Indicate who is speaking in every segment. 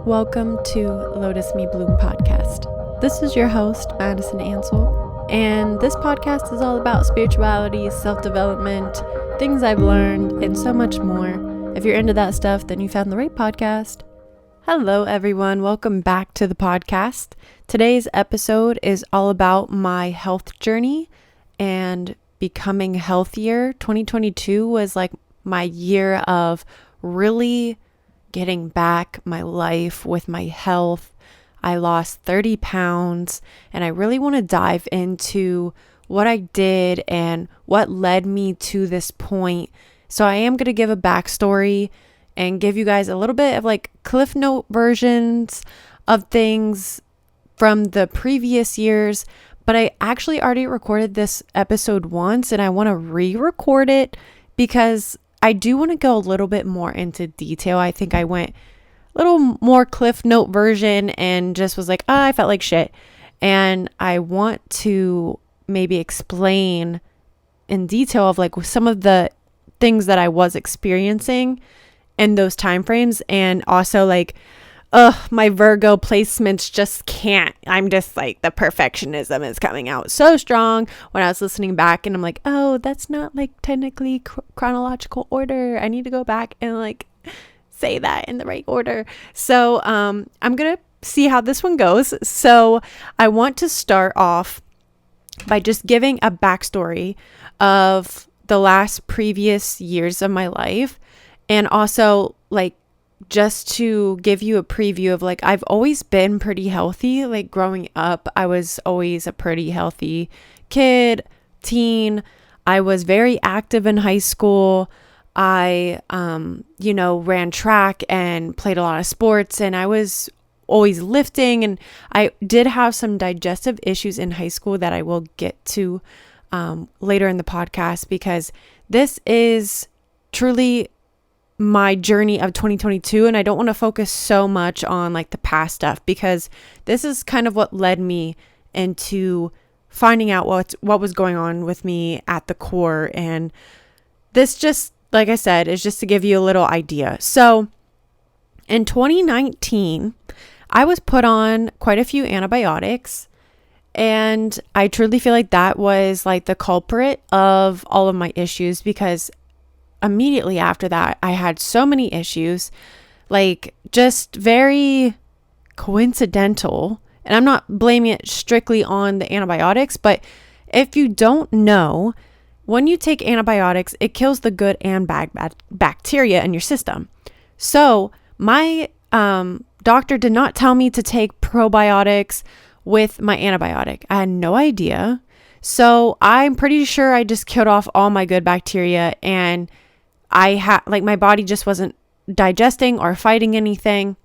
Speaker 1: Welcome to Lotus Me Bloom podcast. This is your host, Madison Ansel, and this podcast is all about spirituality, self-development, things I've learned, and so much more. If you're into that stuff, then you found the right podcast. Hello, everyone. Welcome back to the podcast. Today's episode is all about my health journey and becoming healthier. 2022 was like my year of really getting back my life with my health. I lost 30 pounds and I really want to dive into what I did and what led me to this point. So I am going to give a backstory and give you guys a little bit of like Cliff Note versions of things from the previous years. But I actually already recorded this episode once and I want to re-record it because I do want to go a little bit more into detail. I think I went a little more Cliff Note version and just was like, I felt like shit. And I want to maybe explain in detail of like some of the things that I was experiencing in those time frames. And also like, my Virgo placements just can't. I'm just like, the perfectionism is coming out so strong when I was listening back and I'm like, oh, that's not like technically chronological order. I need to go back and like say that in the right order. So I'm going to see how this one goes. So I want to start off by just giving a backstory of the last previous years of my life. And also like, just to give you a preview of like, I've always been pretty healthy. Like growing up, I was always a pretty healthy kid, teen. I was very active in high school. I, ran track and played a lot of sports and I was always lifting. And I did have some digestive issues in high school that I will get to later in the podcast because this is truly my journey of 2022 and I don't want to focus so much on like the past stuff because this is kind of what led me into finding out what was going on with me at the core. And this just, like I said, is just to give you a little idea. So in 2019, I was put on quite a few antibiotics and I truly feel like that was like the culprit of all of my issues because immediately after that, I had so many issues, like just very coincidental. And I'm not blaming it strictly on the antibiotics, but if you don't know, when you take antibiotics, it kills the good and bad bacteria in your system. So my doctor did not tell me to take probiotics with my antibiotic. I had no idea. So I'm pretty sure I just killed off all my good bacteria and I had like my body just wasn't digesting or fighting anything.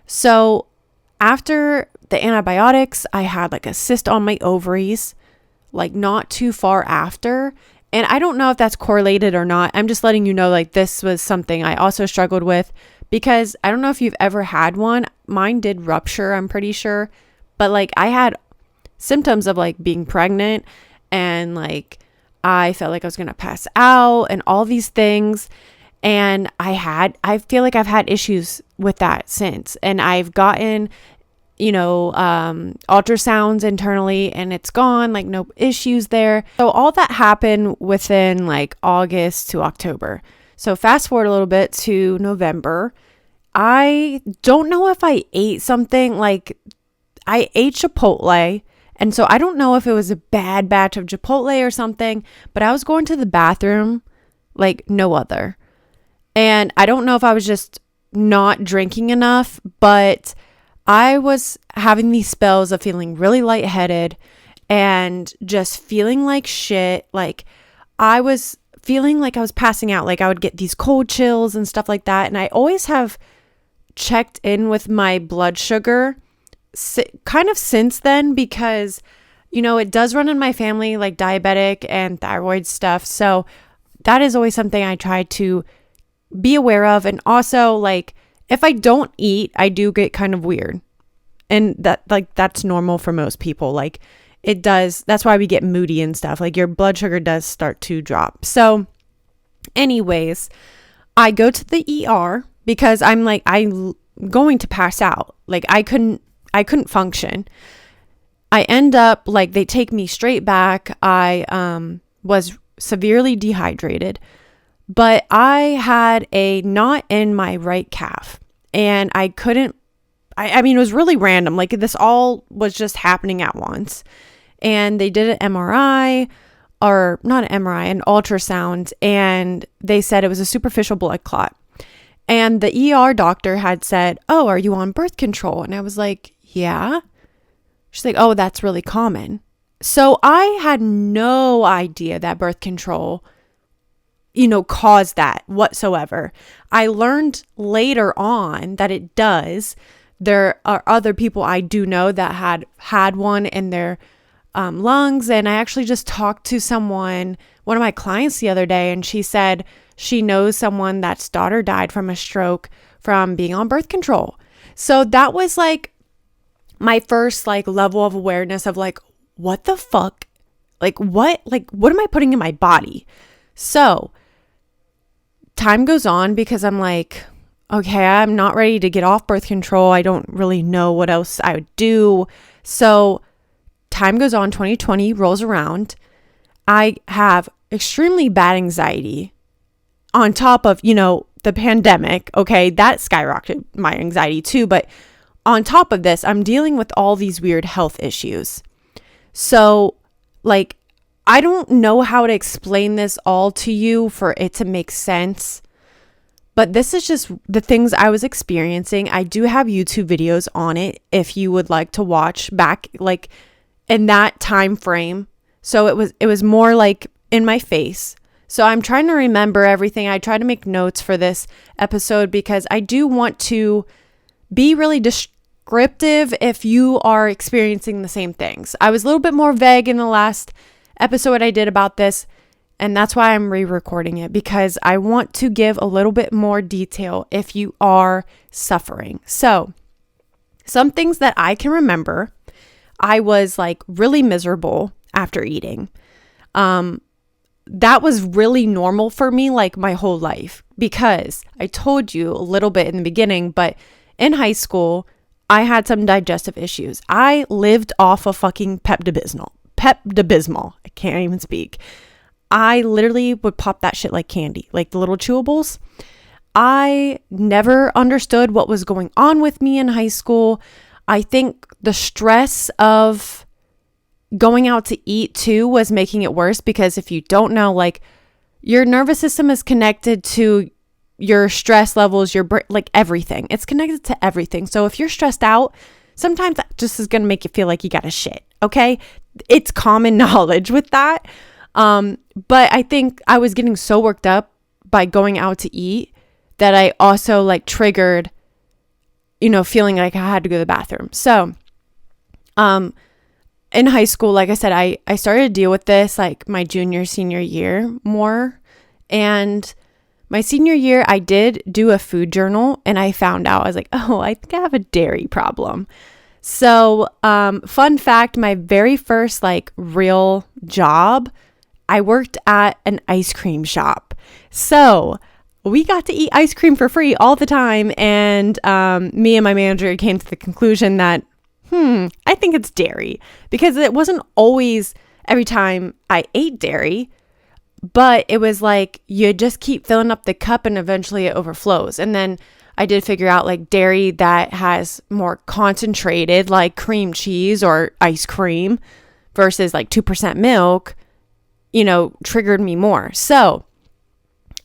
Speaker 1: So after the antibiotics, I had like a cyst on my ovaries, like not too far after. And I don't know if that's correlated or not. I'm just letting you know like this was something I also struggled with because I don't know if you've ever had one. Mine did rupture, I'm pretty sure. But like I had symptoms of like being pregnant and like I felt like I was going to pass out and all these things. And I feel like I've had issues with that since. And I've gotten, ultrasounds internally and it's gone, like no issues there. So all that happened within like August to October. So fast forward a little bit to November. I don't know if I ate something like I ate Chipotle. And so I don't know if it was a bad batch of Chipotle or something, but I was going to the bathroom like no other. And I don't know if I was just not drinking enough, but I was having these spells of feeling really lightheaded and just feeling like shit. Like I was feeling like I was passing out. Like I would get these cold chills and stuff like that. And I always have checked in with my blood sugar kind of since then because, it does run in my family, like diabetic and thyroid stuff. So that is always something I try to be aware of. And also like, if I don't eat, I do get kind of weird. And that's normal for most people. Like it does. That's why we get moody and stuff. Like your blood sugar does start to drop. So anyways, I go to the ER because I'm going to pass out. Like I couldn't function. I end up like they take me straight back. I was severely dehydrated, but I had a knot in my right calf and I couldn't, I mean, it was really random. Like this all was just happening at once. And they did an MRI, or not an MRI, an ultrasound. And they said it was a superficial blood clot. And the ER doctor had said, "Oh, are you on birth control?" And I was like, "Yeah." She's like, "Oh, that's really common." So I had no idea that birth control, caused that whatsoever. I learned later on that it does. There are other people I do know that had one in their lungs. And I actually just talked to one of my clients the other day, and she said she knows someone that's daughter died from a stroke from being on birth control. So that was like my first like level of awareness of like, what the fuck? What am I putting in my body? So time goes on because I'm like, okay, I'm not ready to get off birth control. I don't really know what else I would do. So time goes on, 2020 rolls around. I have extremely bad anxiety on top of, the pandemic. Okay, that skyrocketed my anxiety too. But on top of this, I'm dealing with all these weird health issues. So like, I don't know how to explain this all to you for it to make sense. But this is just the things I was experiencing. I do have YouTube videos on it if you would like to watch back like in that time frame. So it was more like in my face. So I'm trying to remember everything. I try to make notes for this episode because I do want to be really descriptive if you are experiencing the same things. I was a little bit more vague in the last episode I did about this. And that's why I'm re-recording it, because I want to give a little bit more detail if you are suffering. So some things that I can remember, I was like really miserable after eating. That was really normal for me like my whole life, because I told you a little bit in the beginning, but in high school, I had some digestive issues. I lived off of fucking Pepto-Bismol. I can't even speak. I literally would pop that shit like candy, like the little chewables. I never understood what was going on with me in high school. I think the stress of going out to eat too was making it worse, because if you don't know, like your nervous system is connected to your stress levels, your like everything. It's connected to everything. So if you're stressed out, sometimes that just is going to make you feel like you got to shit. Okay. It's common knowledge with that. But I think I was getting so worked up by going out to eat that I also like triggered, feeling like I had to go to the bathroom. So, in high school, like I said, I started to deal with this like my senior year more. And my senior year, I did do a food journal, and I found out, I was like, oh, I think I have a dairy problem. So, fun fact, my very first like real job, I worked at an ice cream shop. So we got to eat ice cream for free all the time. And me and my manager came to the conclusion that, I think it's dairy, because it wasn't always every time I ate dairy, but it was like you just keep filling up the cup and eventually it overflows. And then I did figure out like dairy that has more concentrated like cream cheese or ice cream versus like 2% milk, triggered me more. So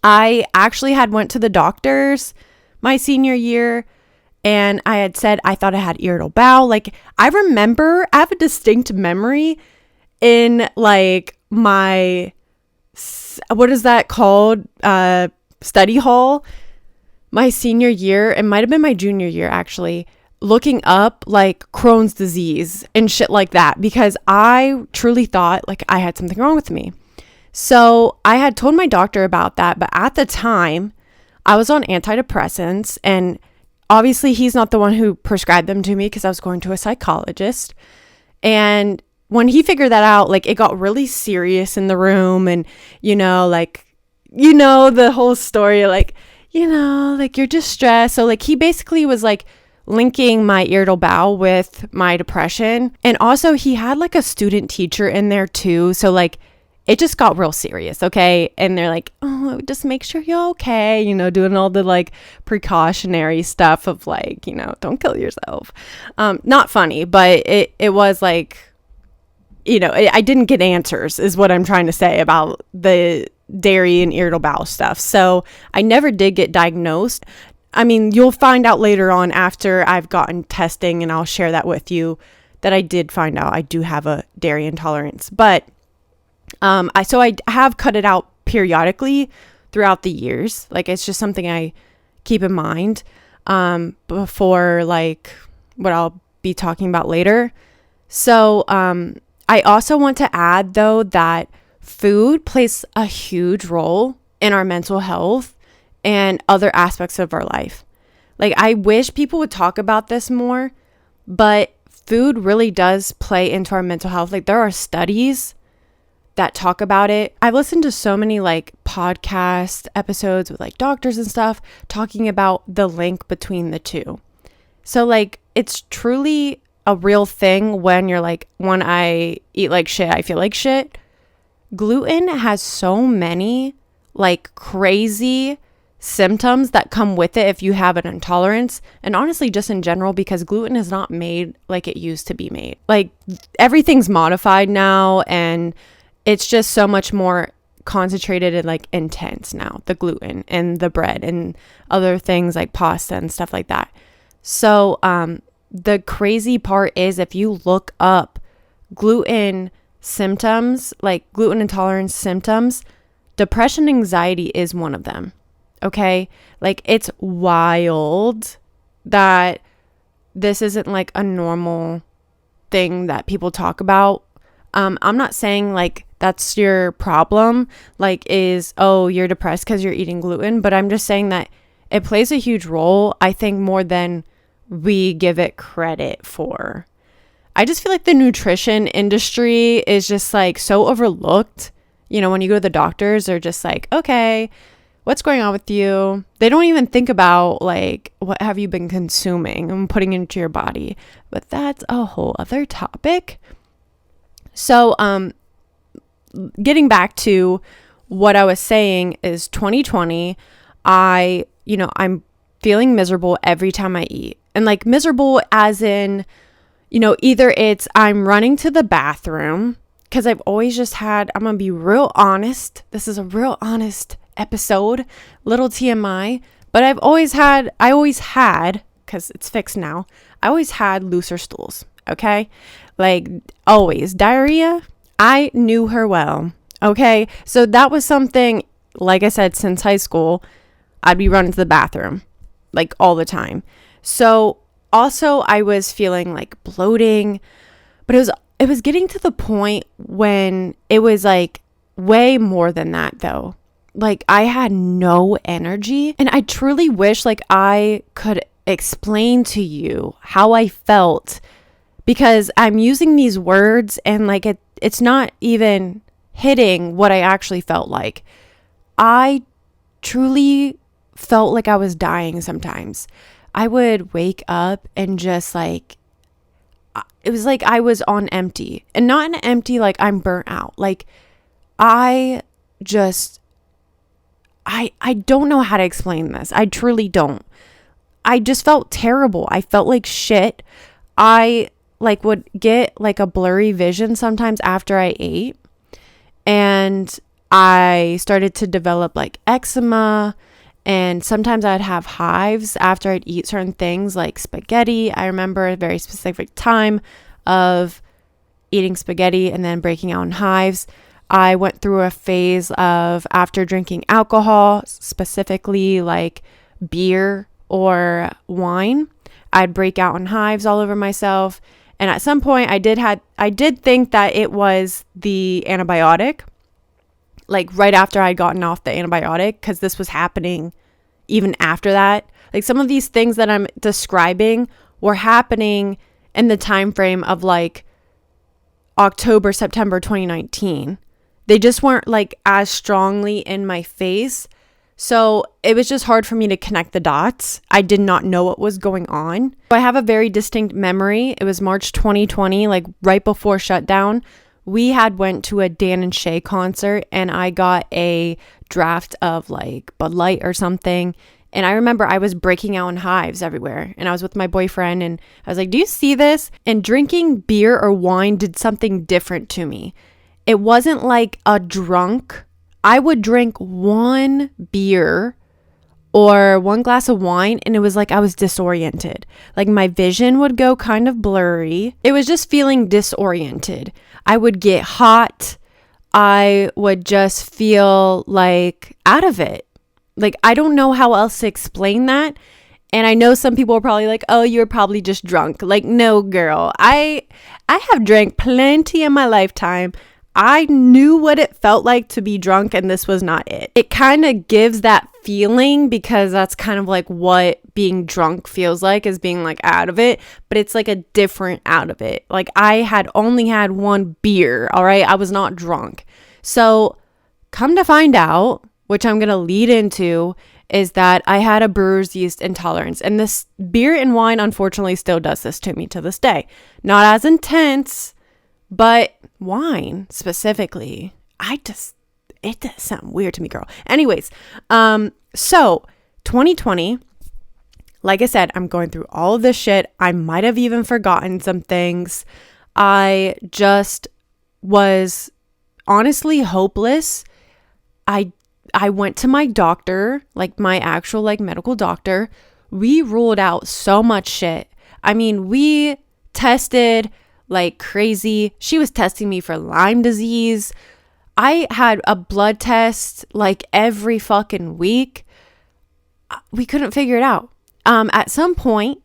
Speaker 1: I actually went to the doctors my senior year, and I had said I thought I had irritable bowel. Like I have a distinct memory in like my, what is that called? Study hall, my senior year. It might've been my junior year actually, looking up like Crohn's disease and shit like that, because I truly thought like I had something wrong with me. So I had told my doctor about that, but at the time I was on antidepressants, and obviously he's not the one who prescribed them to me because I was going to a psychologist. And when he figured that out, like it got really serious in the room, and the whole story, like you're just stressed. So like he basically was like, linking my irritable bowel with my depression. And also he had like a student teacher in there too. So like it just got real serious. Okay. And they're like, oh, just make sure you're okay. You know, doing all the like precautionary stuff of like, you know, don't kill yourself. Not funny, but it was like, you know, I didn't get answers is what I'm trying to say about the dairy and irritable bowel stuff. So I never did get diagnosed. I mean, you'll find out later on after I've gotten testing, and I'll share that with you, that I did find out I do have a dairy intolerance. But I have cut it out periodically throughout the years. Like it's just something I keep in mind before like what I'll be talking about later. So I also want to add though that food plays a huge role in our mental health and other aspects of our life. Like I wish people would talk about this more, but food really does play into our mental health. Like there are studies that talk about it. I've listened to so many like podcast episodes with like doctors and stuff talking about the link between the two. So like it's truly a real thing when you're like, when I eat like shit, I feel like shit. Gluten has so many like crazy symptoms that come with it if you have an intolerance, and honestly just in general, because gluten is not made like it used to be made. Like everything's modified now, and it's just so much more concentrated and like intense now, the gluten and the bread and other things like pasta and stuff like that. So the crazy part is if you look up gluten symptoms, like gluten intolerance symptoms, depression, anxiety is one of them. Okay. Like it's wild that this isn't like a normal thing that people talk about. I'm not saying like that's your problem, like is, oh, you're depressed because you're eating gluten, but I'm just saying that it plays a huge role, I think, more than we give it credit for. I just feel like the nutrition industry is just like so overlooked. You know, when you go to the doctors, they're just like, okay, what's going on with you? They don't even think about like, what have you been consuming and putting into your body? But that's a whole other topic. So, getting back to what I was saying is 2020, I'm feeling miserable every time I eat. And like miserable as in, you know, either it's I'm running to the bathroom, because I've always just had, I'm going to be real honest. This is a real honest episode, little TMI, but I always had, because it's fixed now, I always had looser stools. Okay. Like always diarrhea. I knew her well. Okay. So that was something, like I said, since high school, I'd be running to the bathroom like all the time. So also I was feeling like bloating, but it was getting to the point when it was like way more than that though. Like I had no energy, and I truly wish like I could explain to you how I felt, because I'm using these words and like it's not even hitting what I actually felt like. I truly felt like I was dying sometimes. I would wake up and just like, it was like I was on empty, and not an empty like I'm burnt out. Like I don't know how to explain this. I truly don't. I just felt terrible. I felt like shit. I like would get like a blurry vision sometimes after I ate, and I started to develop like eczema, and sometimes I'd have hives after I'd eat certain things like spaghetti. I remember a very specific time of eating spaghetti and then breaking out in hives. I went through a phase of after drinking alcohol, specifically like beer or wine, I'd break out in hives all over myself. And at some point I did think that it was the antibiotic, like right after I'd gotten off the antibiotic, because this was happening even after that. Like some of these things that I'm describing were happening in the time frame of like October, September 2019. They just weren't like as strongly in my face. So it was just hard for me to connect the dots. I did not know what was going on. I have a very distinct memory. It was March 2020, like right before shutdown. We had went to a Dan and Shay concert, and I got a draft of like Bud Light or something. And I remember I was breaking out in hives everywhere, and I was with my boyfriend, and I was like, do you see this? And drinking beer or wine did something different to me. It wasn't like a drunk. I would drink one beer or one glass of wine, and it was like I was disoriented. Like my vision would go kind of blurry. It was just feeling disoriented. I would get hot. I would just feel like out of it. Like, I don't know how else to explain that. And I know some people are probably like, oh, you're probably just drunk. Like, no, girl. I have drank plenty in my lifetime. I knew what it felt like to be drunk, and this was not it. It kind of gives that feeling because that's kind of like what being drunk feels like, is being like out of it, but it's like a different out of it. Like I had only had one beer, all right? I was not drunk. So come to find out, which I'm going to lead into, is that I had a brewer's yeast intolerance, and this beer and wine unfortunately still does this to me to this day. Not as intense, but wine specifically, it does sound weird to me, girl. Anyways, so 2020, like I said, I'm going through all of this shit. I might have even forgotten some things. I just was honestly hopeless. I went to my doctor, like my actual like medical doctor. We ruled out so much shit. I mean, we tested like crazy. She was testing me for Lyme disease. I had a blood test like every fucking week. We couldn't figure it out. At some point,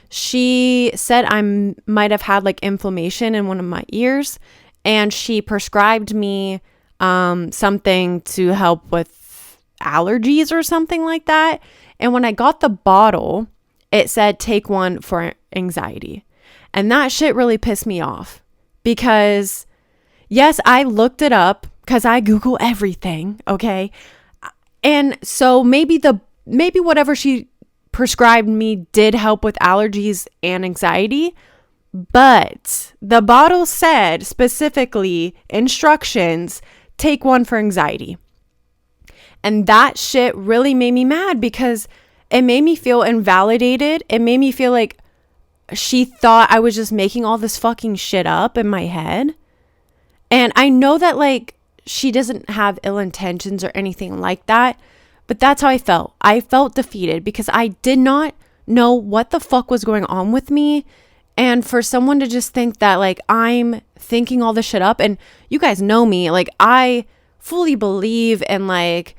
Speaker 1: she said I might have had like inflammation in one of my ears, and she prescribed me something to help with allergies or something like that. And when I got the bottle, it said take one for anxiety. And that shit really pissed me off because, yes, I looked it up because I Google everything, okay? And so maybe whatever she prescribed me did help with allergies and anxiety, but the bottle said specifically instructions, take one for anxiety. And that shit really made me mad because it made me feel invalidated. It made me feel like she thought I was just making all this fucking shit up in my head. And I know that like she doesn't have ill intentions or anything like that, but that's how I felt. I felt defeated because I did not know what the fuck was going on with me. And for someone to just think that like I'm thinking all this shit up, and you guys know me, like I fully believe in like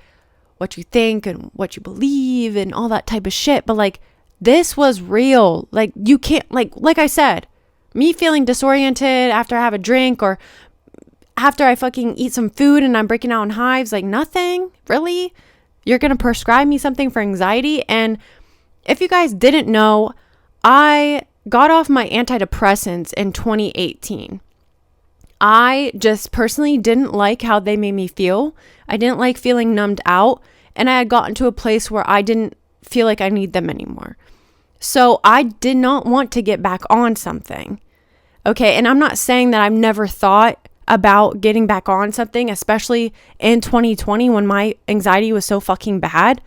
Speaker 1: what you think and what you believe and all that type of shit, but like this was real. Like you can't, like I said, me feeling disoriented after I have a drink or after I fucking eat some food and I'm breaking out in hives, like nothing, really? You're going to prescribe me something for anxiety? And if you guys didn't know, I got off my antidepressants in 2018. I just personally didn't like how they made me feel. I didn't like feeling numbed out, and I had gotten to a place where I didn't feel like I need them anymore. So I did not want to get back on something. Okay, and I'm not saying that I've never thought about getting back on something, especially in 2020 when my anxiety was so fucking bad.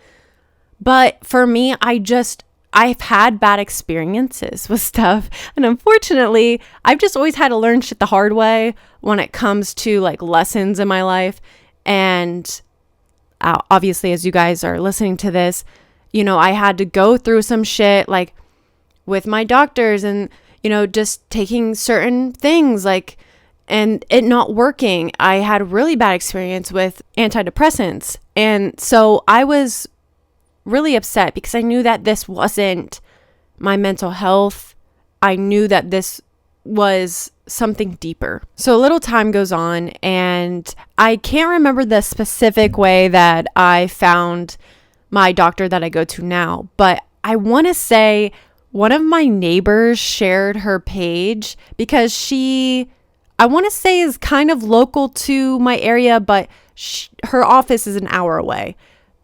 Speaker 1: But for me, I've had bad experiences with stuff. And unfortunately, I've just always had to learn shit the hard way when it comes to like lessons in my life. And obviously, as you guys are listening to this, you know, I had to go through some shit like with my doctors and, you know, just taking certain things like, and it not working. I had a really bad experience with antidepressants. And so I was really upset because I knew that this wasn't my mental health. I knew that this was something deeper. So a little time goes on, and I can't remember the specific way that I found my doctor that I go to now, but I want to say one of my neighbors shared her page because she, I want to say, is kind of local to my area, but her office is an hour away.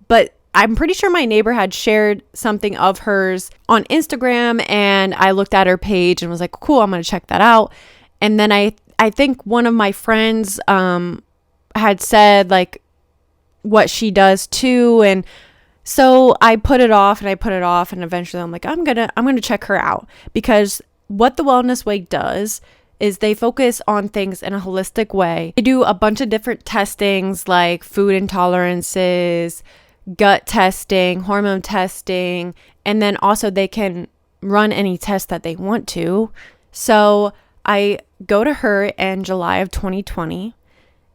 Speaker 1: But I'm pretty sure my neighbor had shared something of hers on Instagram, and I looked at her page and was like, cool, I'm going to check that out. And then I think one of my friends had said like what she does too. And so I put it off, and eventually I'm like, I'm going to check her out, because what the Wellness Way does is they focus on things in a holistic way. They do a bunch of different testings like food intolerances, gut testing, hormone testing, and then also they can run any test that they want to. So I go to her in July of 2020,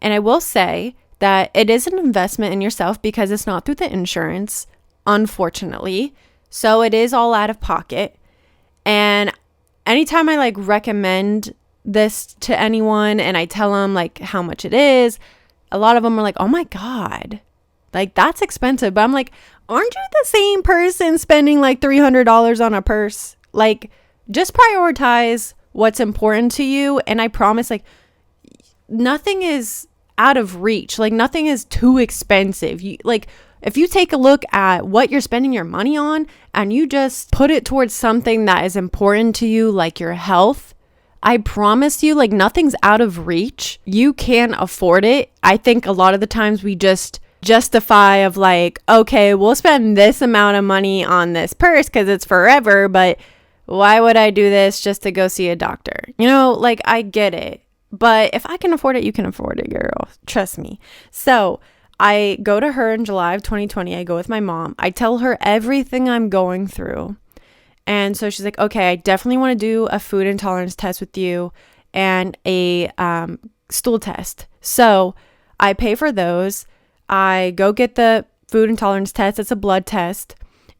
Speaker 1: and I will say that it is an investment in yourself because it's not through the insurance, unfortunately. So it is all out of pocket. And anytime I like recommend this to anyone and I tell them like how much it is, a lot of them are like, oh my God, like that's expensive. But I'm like, aren't you the same person spending like $300 on a purse? Like, just prioritize what's important to you. And I promise, like, nothing is out of reach. Like, nothing is too expensive. Like, if you take a look at what you're spending your money on and you just put it towards something that is important to you, like your health, I promise you, like, nothing's out of reach. You can afford it. I think a lot of the times we just justify of like, okay, we'll spend this amount of money on this purse because it's forever, but why would I do this just to go see a doctor? You know, like, I get it. But if I can afford it, you can afford it, girl. Trust me. So I go to her in July of 2020. I go with my mom. I tell her everything I'm going through. And so she's like, okay, I definitely want to do a food intolerance test with you and a stool test. So I pay for those. I go get the food intolerance test. It's a blood test.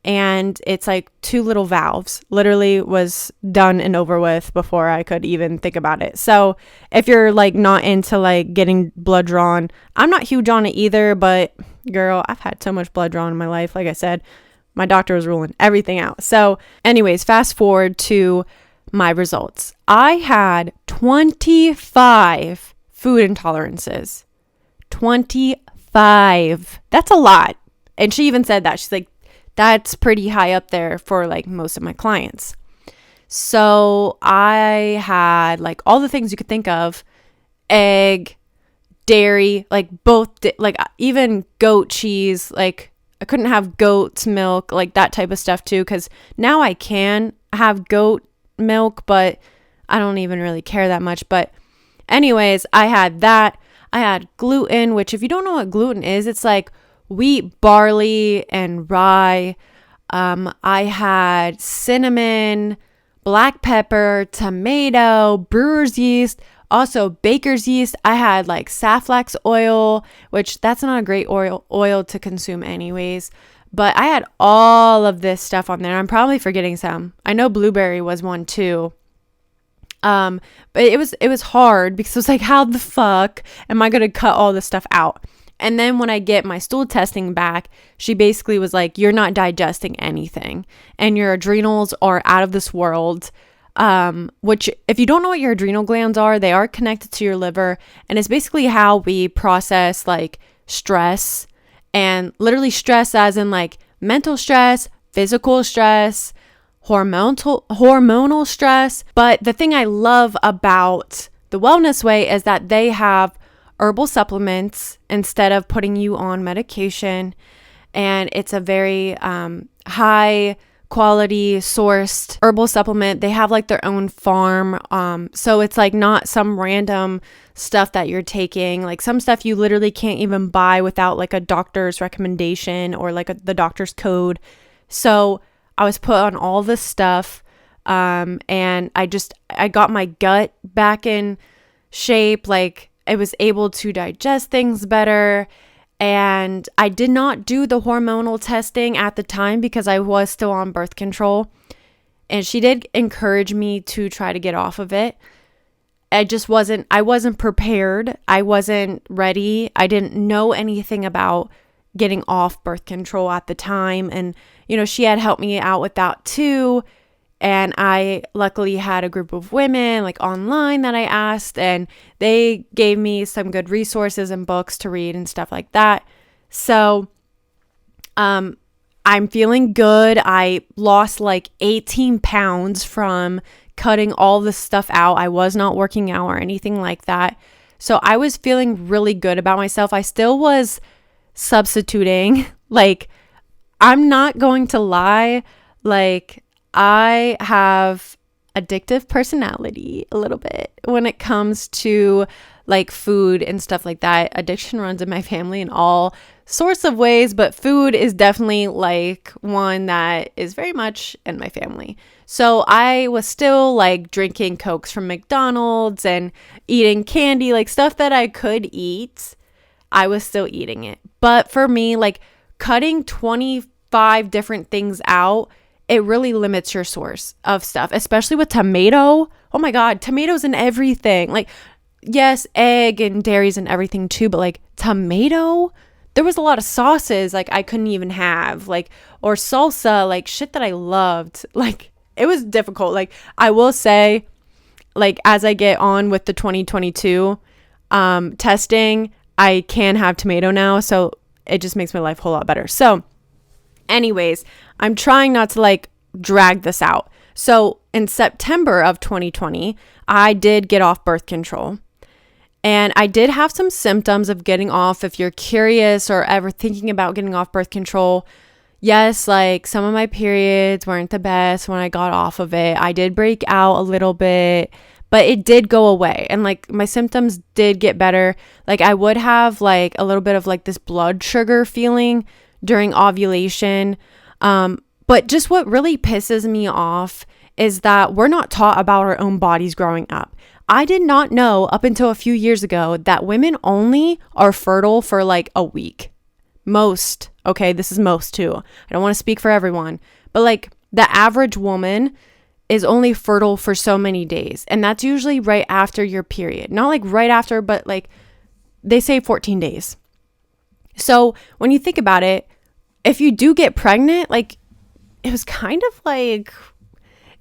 Speaker 1: And it's like 2 little valves. Literally was done and over with before I could even think about it. So if you're like not into like getting blood drawn, I'm not huge on it either, but girl, I've had so much blood drawn in my life. Like I said, my doctor was ruling everything out. So anyways, fast forward to my results. I had 25 food intolerances. 25. That's a lot. And she even said that. She's like, that's pretty high up there for like most of my clients. So I had like all the things you could think of: egg, dairy, like both, like even goat cheese. Like I couldn't have goat's milk, like that type of stuff too, because now I can have goat milk, but I don't even really care that much. But anyways, I had that. I had gluten, which if you don't know what gluten is, it's like wheat, barley, and rye. I had cinnamon, black pepper, tomato, brewer's yeast, also baker's yeast. I had like safflox oil, which that's not a great oil to consume anyways. But I had all of this stuff on there. I'm probably forgetting some. I know blueberry was one too. But it was hard because it was like, how the fuck am I going to cut all this stuff out? And then when I get my stool testing back, she basically was like, you're not digesting anything and your adrenals are out of this world. Which if you don't know what your adrenal glands are, they are connected to your liver. And it's basically how we process like stress, and literally stress as in like mental stress, physical stress, hormonal stress. But the thing I love about the Wellness Way is that they have herbal supplements instead of putting you on medication. And it's a very high quality sourced herbal supplement. They have like their own farm. So it's like not some random stuff that you're taking. Like some stuff you literally can't even buy without like a doctor's recommendation or like the doctor's code. So I was put on all this stuff. And I got my gut back in shape. Like I was able to digest things better. And I did not do the hormonal testing at the time because I was still on birth control. And she did encourage me to try to get off of it. I wasn't prepared. I wasn't ready. I didn't know anything about getting off birth control at the time. And, you know, she had helped me out with that too. And I luckily had a group of women like online that I asked, and they gave me some good resources and books to read and stuff like that. So I'm feeling good. I lost like 18 pounds from cutting all this stuff out. I was not working out or anything like that. So I was feeling really good about myself. I still was substituting. Like, I'm not going to lie. Like, I have addictive personality a little bit when it comes to like food and stuff like that. Addiction runs in my family in all sorts of ways, but food is definitely like one that is very much in my family. So I was still like drinking Cokes from McDonald's and eating candy, like stuff that I could eat. I was still eating it. But for me, like cutting 25 different things out, it really limits your source of stuff, especially with tomato. Oh my God, tomatoes and everything. Like, yes, egg and dairies and everything too, but like tomato, there was a lot of sauces like I couldn't even have, like, or salsa, like shit that I loved. Like, it was difficult. Like, I will say, like, as I get on with the 2022 testing, I can have tomato now, so it just makes my life a whole lot better. So anyways, I'm trying not to like drag this out. So in September of 2020, I did get off birth control. And I did have some symptoms of getting off. If you're curious or ever thinking about getting off birth control, yes, like some of my periods weren't the best when I got off of it. I did break out a little bit, but it did go away. And like my symptoms did get better. Like I would have like a little bit of like this blood sugar feeling during ovulation. But just what really pisses me off is that we're not taught about our own bodies growing up. I did not know up until a few years ago that women only are fertile for like a week. Most, okay, this is most too. I don't want to speak for everyone, but like the average woman is only fertile for so many days. And that's usually right after your period. Not like right after, but like they say 14 days. So when you think about it, if you do get pregnant, like it was kind of like,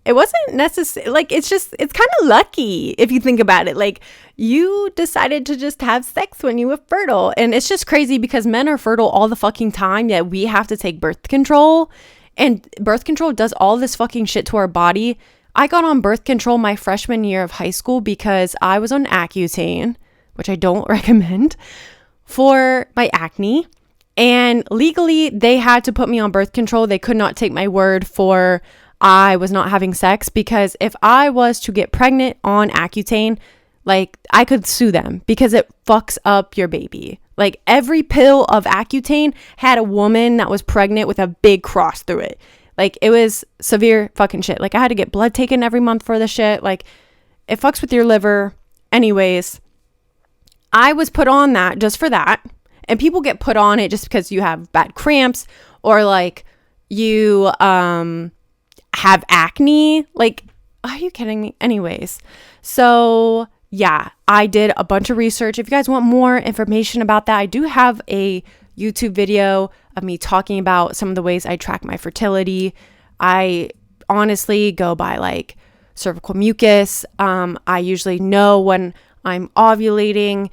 Speaker 1: it wasn't necessary. Like, it's kind of lucky if you think about it. Like, you decided to just have sex when you were fertile. And it's just crazy because men are fertile all the fucking time, yet we have to take birth control. And birth control does all this fucking shit to our body. I got on birth control my freshman year of high school because I was on Accutane, which I don't recommend, for my acne. And legally, they had to put me on birth control. They could not take my word for I was not having sex, because if I was to get pregnant on Accutane, like I could sue them because it fucks up your baby. Like every pill of Accutane had a woman that was pregnant with a big cross through it. Like it was severe fucking shit. Like I had to get blood taken every month for the shit. Like it fucks with your liver. Anyways, I was put on that just for that. And people get put on it just because you have bad cramps or like you have acne. Like, are you kidding me? Anyways, so yeah, I did a bunch of research. If you guys want more information about that, I do have a YouTube video of me talking about some of the ways I track my fertility. I honestly go by like cervical mucus. I usually know when I'm ovulating.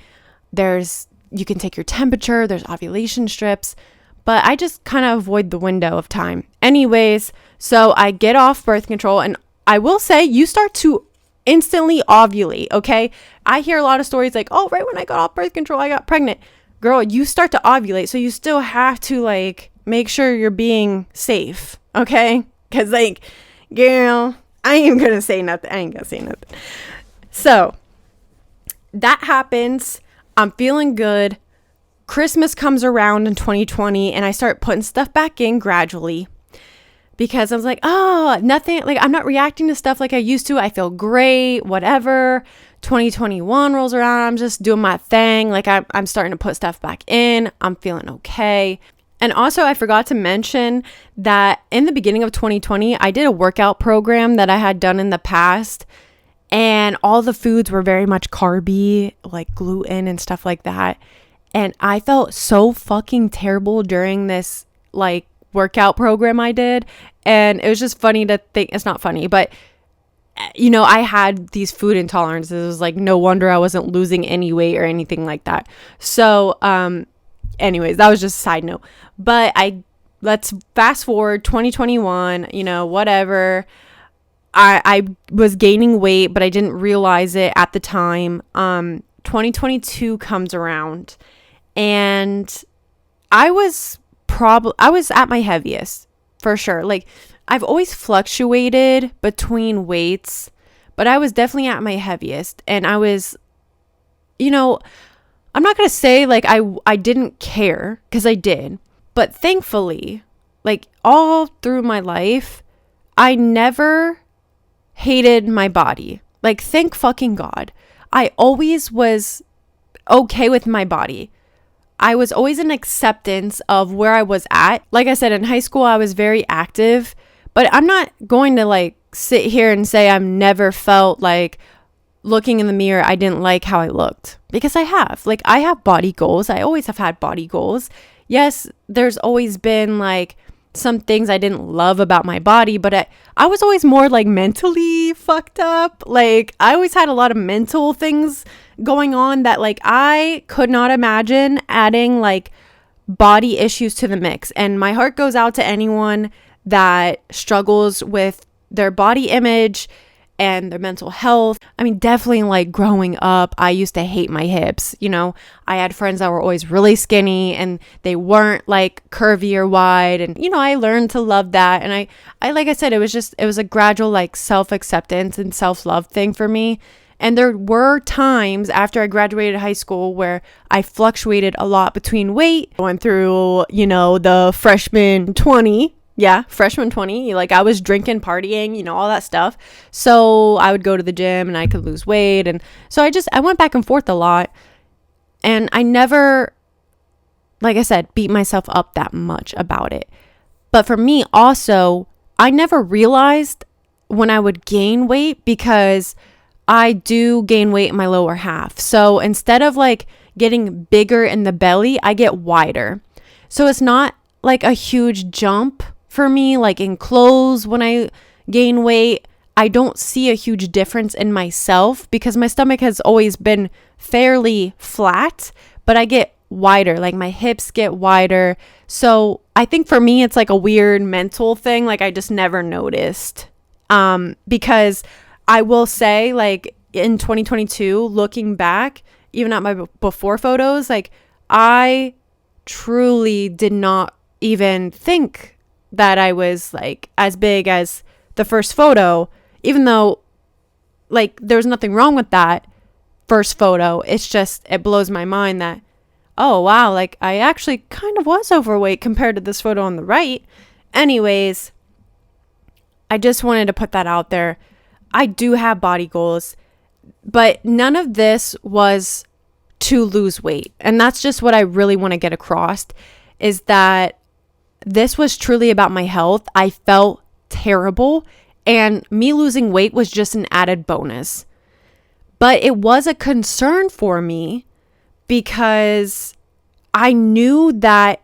Speaker 1: You can take your temperature. There's ovulation strips, but I just kind of avoid the window of time. Anyways, so I get off birth control, and I will say you start to instantly ovulate, okay? I hear a lot of stories like, oh, right when I got off birth control, I got pregnant. Girl, you start to ovulate, so you still have to like make sure you're being safe, okay? Because like, girl, I ain't gonna say nothing. So that happens. I'm feeling good. Christmas comes around in 2020 and I start putting stuff back in gradually because I was like, oh, nothing, like I'm not reacting to stuff like I used to. I feel great, whatever. 2021 rolls around. I'm just doing my thing. Like I'm starting to put stuff back in. I'm feeling okay. And also I forgot to mention that in the beginning of 2020, I did a workout program that I had done in the past. And all the foods were very much carby, like gluten and stuff like that. And I felt so fucking terrible during this like workout program I did. And it was just funny to think, it's not funny, but you know, I had these food intolerances. It was like, no wonder I wasn't losing any weight or anything like that. So, anyways, that was just a side note. But I let's fast forward 2021, whatever. I was gaining weight, but I didn't realize it at the time. 2022 comes around, and I was at my heaviest for sure. Like, I've always fluctuated between weights, but I was definitely at my heaviest. And I was, I'm not going to say like I didn't care, because I did. But thankfully, like all through my life, I never hated my body. Like, thank fucking God. I always was okay with my body. I was always in acceptance of where I was at. Like I said, in high school, I was very active, but I'm not going to like sit here and say I've never felt like looking in the mirror, I didn't like how I looked, because I have. Like, I have body goals. I always have had body goals. Yes, there's always been like some things I didn't love about my body, but I was always more like mentally fucked up. Like, I always had a lot of mental things going on that like I could not imagine adding like body issues to the mix. And my heart goes out to anyone that struggles with their body image and their mental health. I mean, definitely like growing up, I used to hate my hips. I had friends that were always really skinny and they weren't like curvy or wide. And, I learned to love that. And I like I said, it was a gradual like self-acceptance and self-love thing for me. And there were times after I graduated high school where I fluctuated a lot between weight. I went through, the freshman 20. Yeah, freshman 20, like I was drinking, partying, all that stuff. So I would go to the gym and I could lose weight. And so I went back and forth a lot. And I never, like I said, beat myself up that much about it. But for me also, I never realized when I would gain weight, because I do gain weight in my lower half. So instead of like getting bigger in the belly, I get wider. So it's not like a huge jump for me, like in clothes. When I gain weight, I don't see a huge difference in myself, because my stomach has always been fairly flat, but I get wider, like my hips get wider. So I think for me, it's like a weird mental thing. Like, I just never noticed. Because I will say, like in 2022, looking back, even at my before photos, like I truly did not even think that I was like as big as the first photo, even though like there's nothing wrong with that first photo. It's just, it blows my mind that, oh wow, like I actually kind of was overweight compared to this photo on the right. Anyways, I just wanted to put that out there. I do have body goals, but none of this was to lose weight. And that's just what I really want to get across, is that this was truly about my health. I felt terrible, and me losing weight was just an added bonus. But it was a concern for me, because I knew that,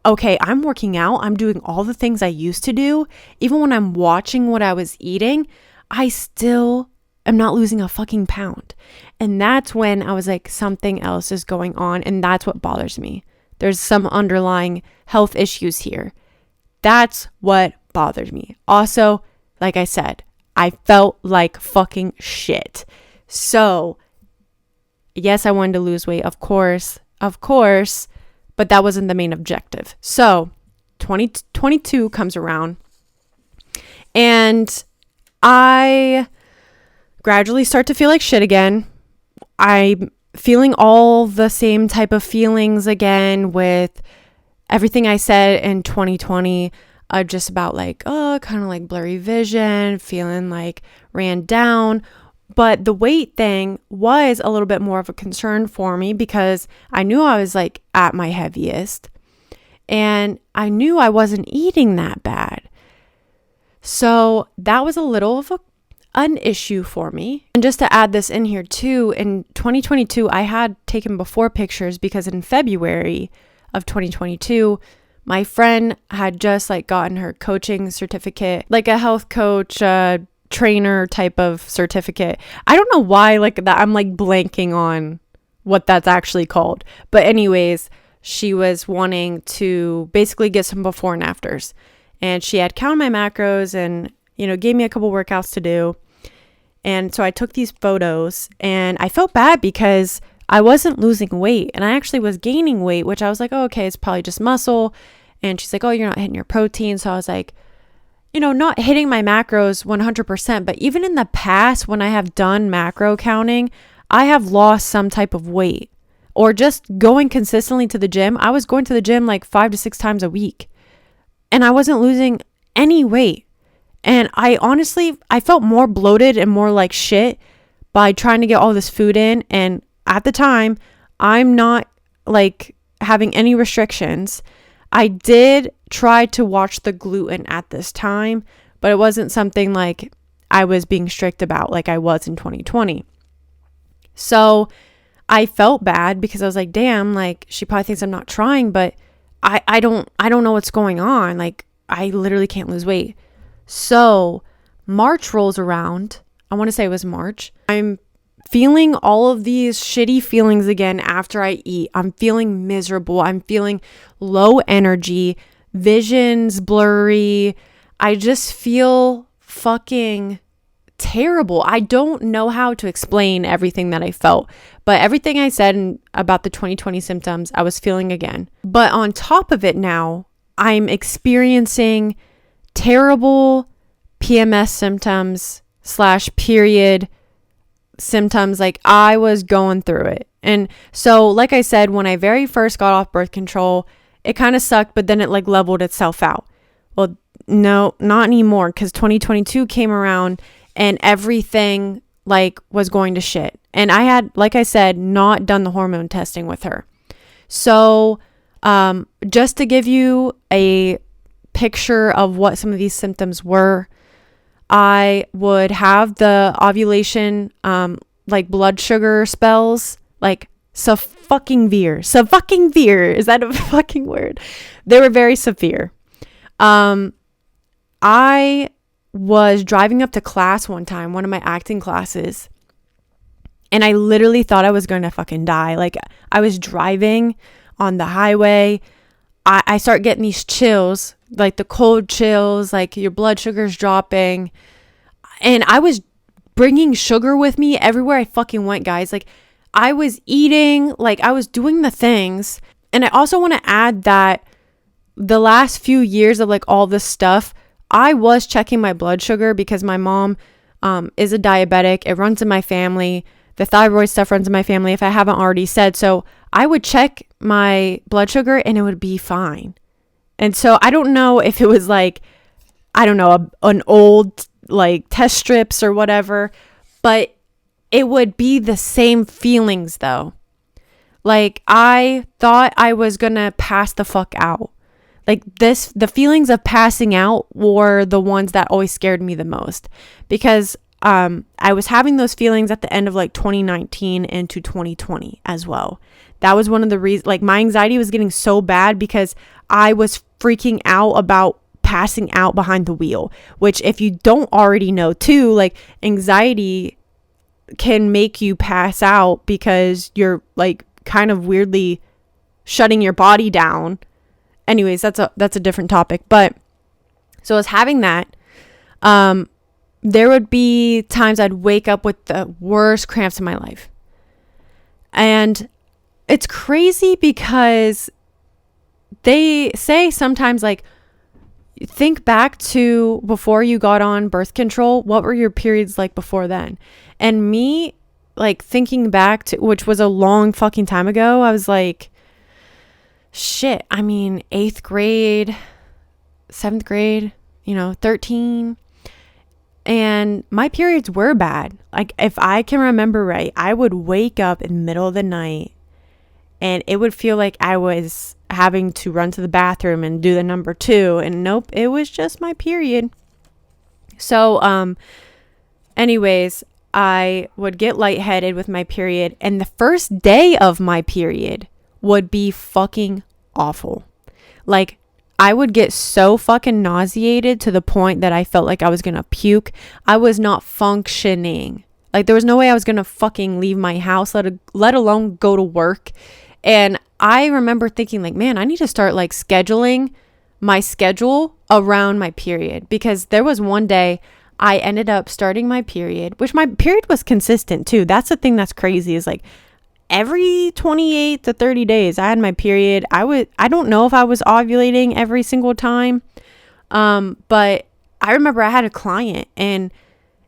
Speaker 1: okay, I'm working out. I'm doing all the things I used to do. Even when I'm watching what I was eating, I still am not losing a fucking pound. And that's when I was like, something else is going on. And that's what bothers me. There's some underlying health issues here. That's what bothered me. Also, like I said, I felt like fucking shit. So, yes, I wanted to lose weight, of course, but that wasn't the main objective. So, 2022 comes around, and I gradually start to feel like shit again. I'm feeling all the same type of feelings again with everything I said in 2020, just about like, kind of like blurry vision, feeling like ran down. But the weight thing was a little bit more of a concern for me, because I knew I was like at my heaviest, and I knew I wasn't eating that bad. So that was a little of an issue for me. And just to add this in here too, in 2022, I had taken before pictures, because in February of 2022, my friend had just like gotten her coaching certificate, like a health coach, trainer type of certificate. I don't know why like that. I'm like blanking on what that's actually called. But anyways, she was wanting to basically get some before and afters. And she had counted my macros and, gave me a couple workouts to do. And so I took these photos and I felt bad because I wasn't losing weight and I actually was gaining weight, which I was like, oh, okay, it's probably just muscle. And she's like, oh, you're not hitting your protein. So I was like, not hitting my macros 100%, but even in the past when I have done macro counting, I have lost some type of weight. Or just going consistently to the gym. I was going to the gym like 5 to 6 times a week and I wasn't losing any weight. And I felt more bloated and more like shit by trying to get all this food in. And at the time, I'm not like having any restrictions. I did try to watch the gluten at this time, but it wasn't something like I was being strict about like I was in 2020. So I felt bad because I was like, damn, like she probably thinks I'm not trying, but I don't know what's going on. Like I literally can't lose weight. So March rolls around. I want to say it was March. I'm feeling all of these shitty feelings again after I eat. I'm feeling miserable. I'm feeling low energy, vision's blurry. I just feel fucking terrible. I don't know how to explain everything that I felt, but everything I said about the 2020 symptoms, I was feeling again. But on top of it now, I'm experiencing terrible PMS symptoms / period symptoms. Like I was going through it. And so, like I said, when I very first got off birth control, it kind of sucked, but then it like leveled itself out. Well, no, not anymore, because 2022 came around and everything like was going to shit. And I had, like I said, not done the hormone testing with her. So just to give you a picture of what some of these symptoms were, I would have the ovulation, like blood sugar spells, like severe. Is that a fucking word? They were very severe. I was driving up to class one time, one of my acting classes, and I literally thought I was going to fucking die. Like I was driving on the highway. I start getting these chills, like the cold chills, like your blood sugar's dropping. And I was bringing sugar with me everywhere I fucking went, guys. Like I was eating, like I was doing the things. And I also want to add that the last few years of like all this stuff, I was checking my blood sugar because my mom is a diabetic. It runs in my family. The thyroid stuff runs in my family, if I haven't already said. So I would check my blood sugar and it would be fine. And so I don't know if it was like, I don't know, an old like test strips or whatever, but it would be the same feelings though. Like I thought I was gonna pass the fuck out. Like the feelings of passing out were the ones that always scared me the most, because I was having those feelings at the end of like 2019 into 2020 as well. That was one of the reasons, like my anxiety was getting so bad because I was freaking out about passing out behind the wheel, which if you don't already know too, like anxiety can make you pass out because you're like kind of weirdly shutting your body down. Anyways, that's a different topic. But so I was having that. There would be times I'd wake up with the worst cramps in my life. And it's crazy because they say sometimes like, think back to before you got on birth control, what were your periods like before then? And me like thinking back to, which was a long fucking time ago, I was like, shit, I mean, 8th grade, 7th grade, 13. And my periods were bad. Like if I can remember right, I would wake up in the middle of the night and it would feel like I was having to run to the bathroom and do the number 2. And nope, it was just my period. So, anyways, I would get lightheaded with my period. And the first day of my period would be fucking awful. Like I would get so fucking nauseated to the point that I felt like I was gonna puke. I was not functioning. Like there was no way I was gonna fucking leave my house, let alone go to work. And I remember thinking like, man, I need to start like scheduling my schedule around my period, because there was one day I ended up starting my period, which my period was consistent too. That's the thing that's crazy, is like every 28 to 30 days I had my period. I don't know if I was ovulating every single time. But I remember I had a client, and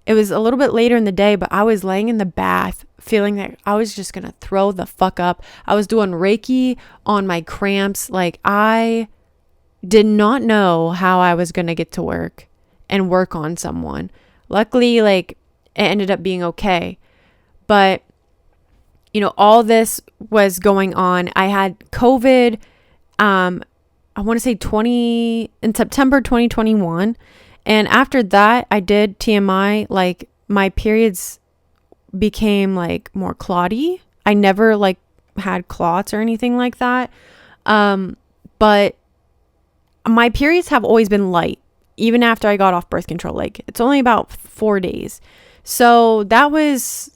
Speaker 1: it was a little bit later in the day, but I was laying in the bath feeling that I was just going to throw the fuck up. I was doing Reiki on my cramps. Like, I did not know how I was going to get to work and work on someone. Luckily, like, it ended up being okay. But, you know, all this was going on. I had COVID, I want to say in September 2021. And after that, I did TMI, like my periods became like more clotty. I never like had clots or anything like that. But my periods have always been light, even after I got off birth control. Like, it's only about 4 days. So that was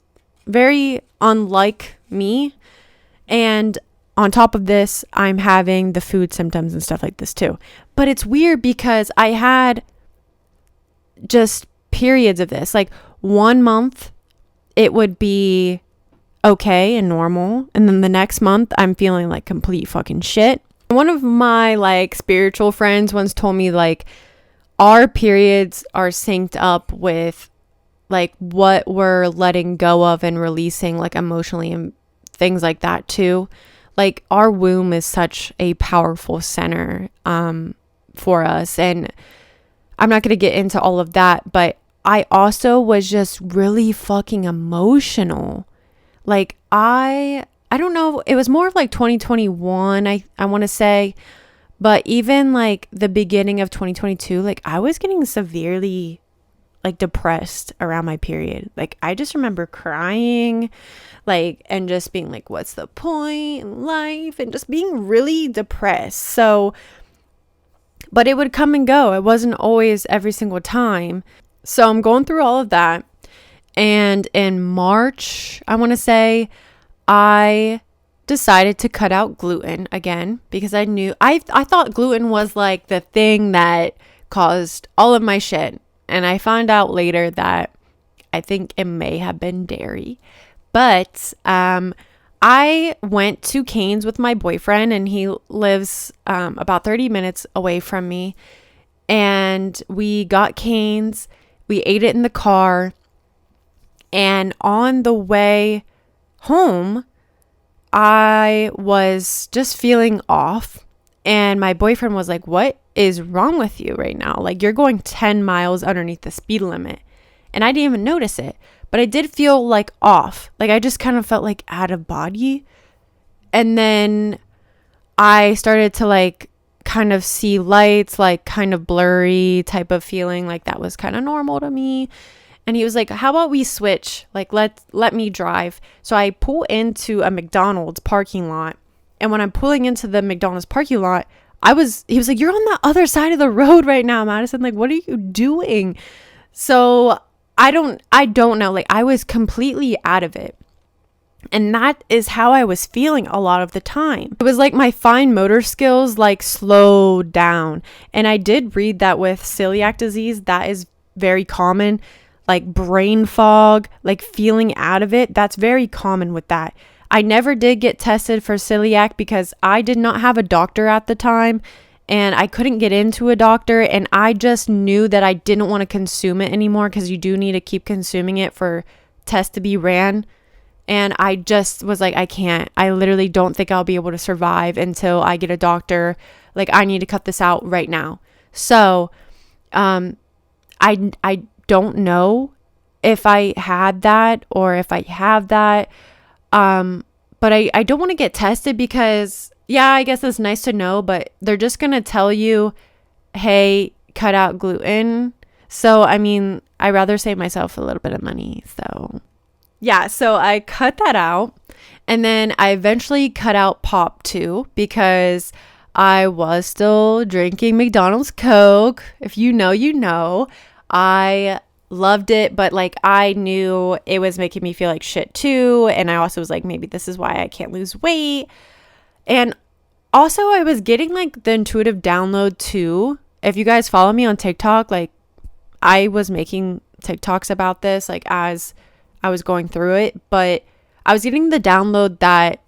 Speaker 1: very unlike me. And on top of this, I'm having the food symptoms and stuff like this too. But it's weird because I had just periods of this. Like, 1 month, it would be okay and normal. And then the next month, I'm feeling like complete fucking shit. One of my like spiritual friends once told me like our periods are synced up with like what we're letting go of and releasing, like emotionally and things like that too. Like, our womb is such a powerful center for us. And I'm not going to get into all of that, but I also was just really fucking emotional. Like, I don't know, it was more of like 2021, I want to say, but even like the beginning of 2022, like I was getting severely like depressed around my period. Like, I just remember crying, like, and just being like, what's the point in life, and just being really depressed. So, but it would come and go. It wasn't always every single time. So I'm going through all of that. And in March, I want to say, I decided to cut out gluten again, because I knew I thought gluten was like the thing that caused all of my shit. And I found out later that I think it may have been dairy. But I went to Cane's with my boyfriend, and he lives about 30 minutes away from me. And we got Cane's. We ate it in the car. And on the way home, I was just feeling off. And my boyfriend was like, what is wrong with you right now? Like, you're going 10 miles underneath the speed limit. And I didn't even notice it. But I did feel like off. Like, I just kind of felt like out of body. And then I started to like kind of see lights, like kind of blurry type of feeling. Like, that was kind of normal to me. And he was like, how about we switch? Like, let me drive. So I pull into a McDonald's parking lot. And when I'm pulling into the McDonald's parking lot, he was like, you're on the other side of the road right now, Madison. Like, what are you doing? So I don't know. Like, I was completely out of it. And that is how I was feeling a lot of the time. It was like my fine motor skills like slowed down. And I did read that with celiac disease, that is very common. Like brain fog, like feeling out of it. That's very common with that. I never did get tested for celiac because I did not have a doctor at the time, and I couldn't get into a doctor, and I just knew that I didn't want to consume it anymore, because you do need to keep consuming it for tests to be ran. And I just was like, I can't. I literally don't think I'll be able to survive until I get a doctor. Like, I need to cut this out right now. So, I don't know if I had that or if I have that. But I don't want to get tested because, yeah, I guess it's nice to know, but they're just going to tell you, hey, cut out gluten. So, I mean, I'd rather save myself a little bit of money. So, yeah, so I cut that out. And then I eventually cut out pop too, because I was still drinking McDonald's Coke. If you know, you know. I loved it, but like I knew it was making me feel like shit too. And I also was like, maybe this is why I can't lose weight. And also I was getting like the intuitive download too. If you guys follow me on TikTok, like I was making TikToks about this like as I was going through it, but I was getting the download that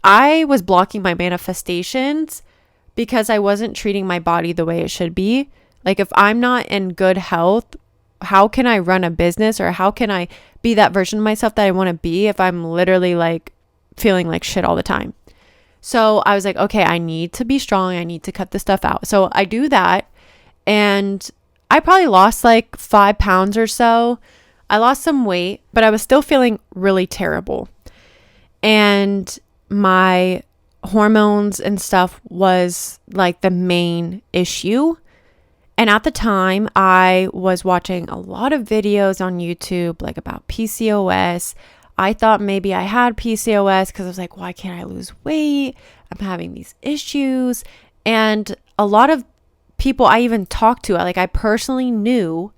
Speaker 1: I was blocking my manifestations because I wasn't treating my body the way it should be. Like if I'm not in good health, how can I run a business, or how can I be that version of myself that I want to be if I'm literally like feeling like shit all the time? So I was like, okay, I need to be strong. I need to cut this stuff out. So I do that, and I probably lost like 5 pounds or so. I lost some weight, but I was still feeling really terrible. And my hormones and stuff was like the main issue. And at the time, I was watching a lot of videos on YouTube like about PCOS. I thought maybe I had PCOS because I was like, why can't I lose weight? I'm having these issues. And a lot of people I even talked to, like I personally knew,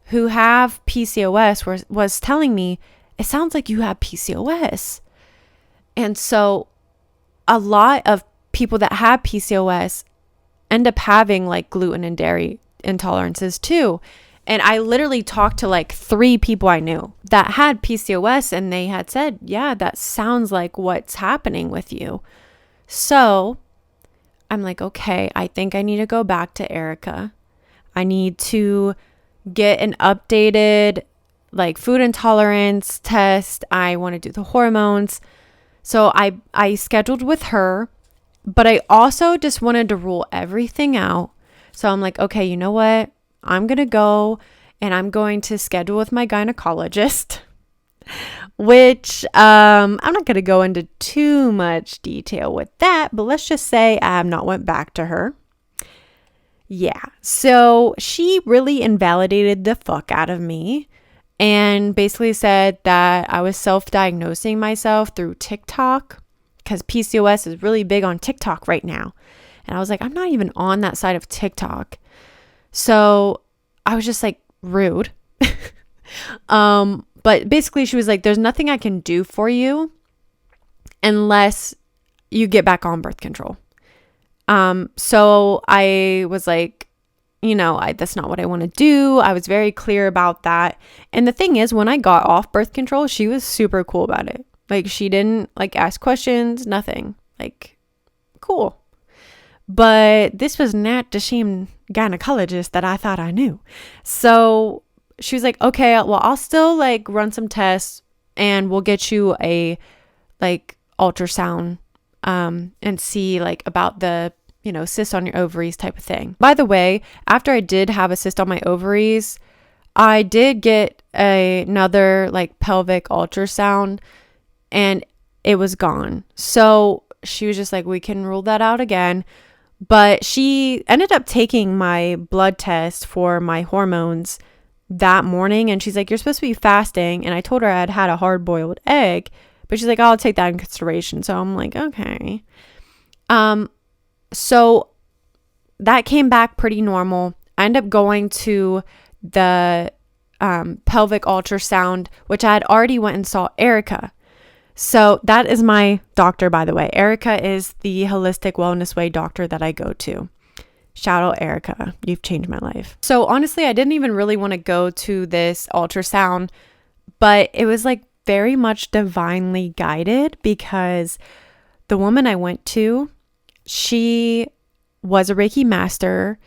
Speaker 1: who have PCOS was telling me, it sounds like you have PCOS. And so a lot of people that have PCOS end up having like gluten and dairy intolerances too. And I literally talked to like 3 people I knew that had PCOS, and they had said, yeah, that sounds like what's happening with you. So I'm like, okay, I think I need to go back to Erica. I need to get an updated like food intolerance test. I want to do the hormones. So I scheduled with her, but I also just wanted to rule everything out. So I'm like, okay, you know what? I'm going to go and I'm going to schedule with my gynecologist, which I'm not going to go into too much detail with that, but let's just say I have not went back to her. Yeah. So she really invalidated the fuck out of me and basically said that I was self-diagnosing myself through TikTok, because PCOS is really big on TikTok right now. And I was like, I'm not even on that side of TikTok. So I was just like rude. But basically she was like, there's nothing I can do for you unless you get back on birth control. So I was like, that's not what I want to do. I was very clear about that. And the thing is, when I got off birth control, she was super cool about it. Like she didn't like ask questions, nothing. Like, cool. But this was not the same gynecologist that I thought I knew. So she was like, okay, well, I'll still like run some tests and we'll get you a like ultrasound, and see like about the, cyst on your ovaries type of thing. By the way, after I did have a cyst on my ovaries, I did get another like pelvic ultrasound and it was gone. So she was just like, we can rule that out again. But she ended up taking my blood test for my hormones that morning. And she's like, you're supposed to be fasting. And I told her I had had a hard-boiled egg. But she's like, I'll take that in consideration. So I'm like, okay. So that came back pretty normal. I ended up going to the pelvic ultrasound, which I had already went and saw Erica. So that is my doctor, by the way. Erica is the Holistic Wellness Way doctor that I go to. Shout out Erica. You've changed my life. So honestly, I didn't even really want to go to this ultrasound, but it was like very much divinely guided, because the woman I went to, she was a Reiki master,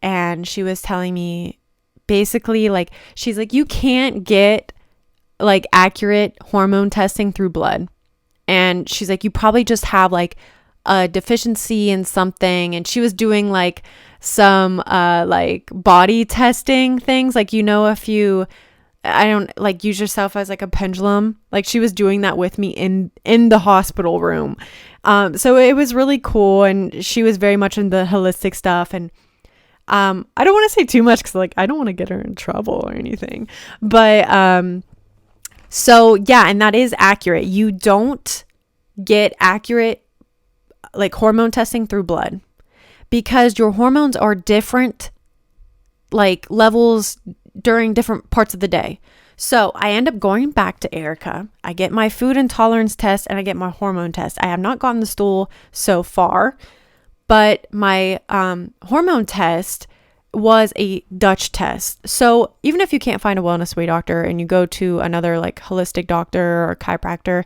Speaker 1: and she was telling me basically like, she's like, you can't get like accurate hormone testing through blood. And she's like, you probably just have like a deficiency in something. And she was doing like some like body testing things, like, if you use yourself as like a pendulum, like she was doing that with me in the hospital room. So it was really cool, and she was very much in the holistic stuff. And I don't want to say too much because like I don't want to get her in trouble or anything, but so yeah, and that is accurate. You don't get accurate like hormone testing through blood, because your hormones are different like levels during different parts of the day. So I end up going back to Erica. I get my food intolerance test and I get my hormone test. I have not gotten the stool so far, but my hormone test was a Dutch test. So even if you can't find a wellness way doctor and you go to another like holistic doctor or chiropractor,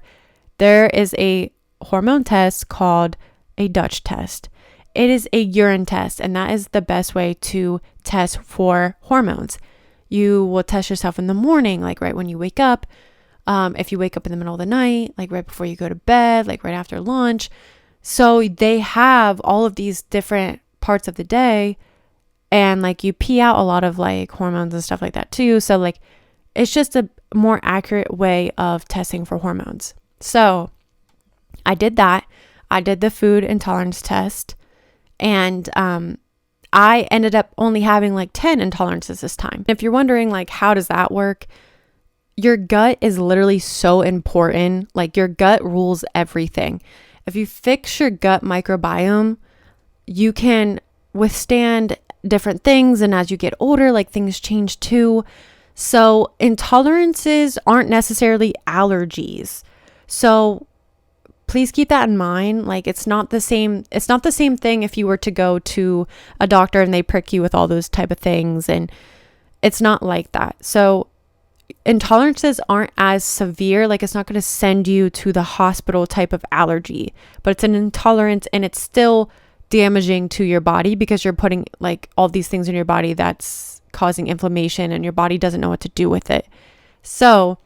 Speaker 1: there is a hormone test called a Dutch test. It is a urine test, and that is the best way to test for hormones. You will test yourself in the morning, like right when you wake up. If you wake up in the middle of the night, like right before you go to bed, like right after lunch. So they have all of these different parts of the day, and like you pee out a lot of like hormones and stuff like that too. So like it's just a more accurate way of testing for hormones. So I did that. I did the food intolerance test, and I ended up only having like 10 intolerances this time. If you're wondering like, how does that work? Your gut is literally so important. Like your gut rules everything. If you fix your gut microbiome, you can withstand different things. And as you get older, like things change too. So intolerances aren't necessarily allergies. So please keep that in mind. Like it's not the same thing if you were to go to a doctor and they prick you with all those type of things, and it's not like that. So intolerances aren't as severe. Like it's not going to send you to the hospital type of allergy, but it's an intolerance and it's still damaging to your body because you're putting like all these things in your body that's causing inflammation and your body doesn't know what to do with it. So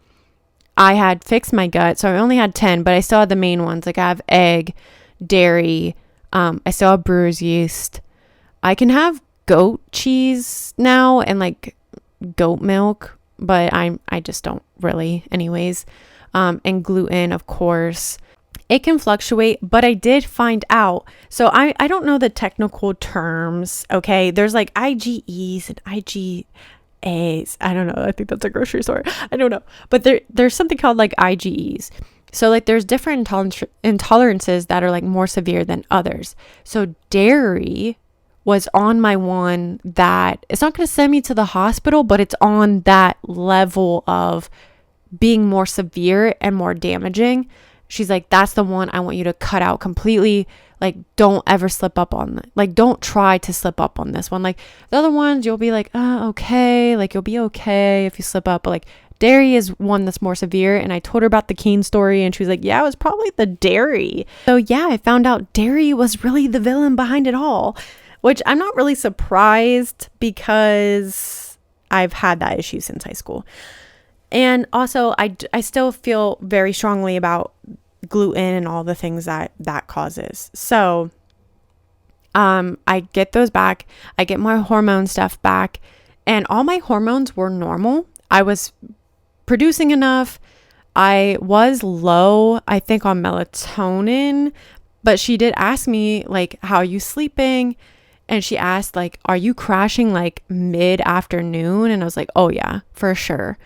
Speaker 1: I had fixed my gut. So I only had 10, but I still had the main ones. Like I have egg, dairy. I still have brewer's yeast. I can have goat cheese now and like goat milk, but I just don't really anyways. And gluten, of course. It can fluctuate, but I did find out. So I don't know the technical terms. Okay. There's like IgEs and IgAs. I don't know. I think that's a grocery store. I don't know. But there's something called like IgEs. So like there's different intolerances that are like more severe than others. So dairy was on my one that it's not going to send me to the hospital, but it's on that level of being more severe and more damaging. She's like, that's the one I want you to cut out completely. Like, don't ever slip up on it. Like, don't try to slip up on this one. Like, the other ones, you'll be like, okay. Like, you'll be okay if you slip up. But, like, dairy is one that's more severe. And I told her about the cane story. And she was like, yeah, it was probably the dairy. So, yeah, I found out dairy was really the villain behind it all. Which I'm not really surprised because I've had that issue since high school. And also, I still feel very strongly about gluten and all the things that causes. So, I get those back. I get my hormone stuff back. And all my hormones were normal. I was producing enough. I was low, I think, on melatonin. But she did ask me, like, how are you sleeping? And she asked, like, are you crashing, like, mid-afternoon? And I was like, oh, yeah, for sure.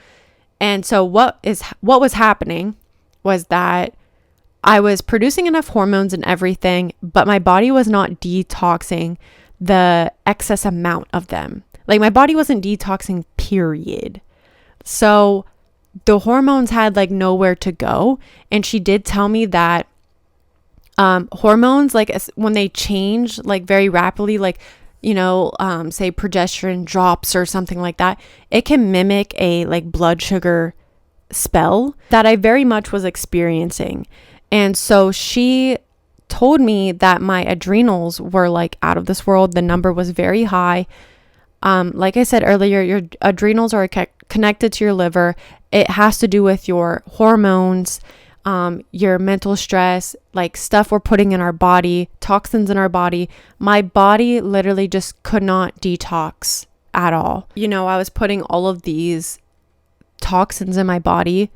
Speaker 1: And so what was happening was that I was producing enough hormones and everything, but my body was not detoxing the excess amount of them. Like my body wasn't detoxing, period. So the hormones had like nowhere to go. And she did tell me that hormones, like when they change like very rapidly, like say progesterone drops or something like that, it can mimic a like blood sugar spell that I very much was experiencing. And so she told me that my adrenals were like out of this world. The number was very high. Like I said earlier, your adrenals are connected to your liver. It has to do with your hormones, your mental stress, like stuff we're putting in our body, toxins in our body. My body literally just could not detox at all. I was putting all of these toxins in my body,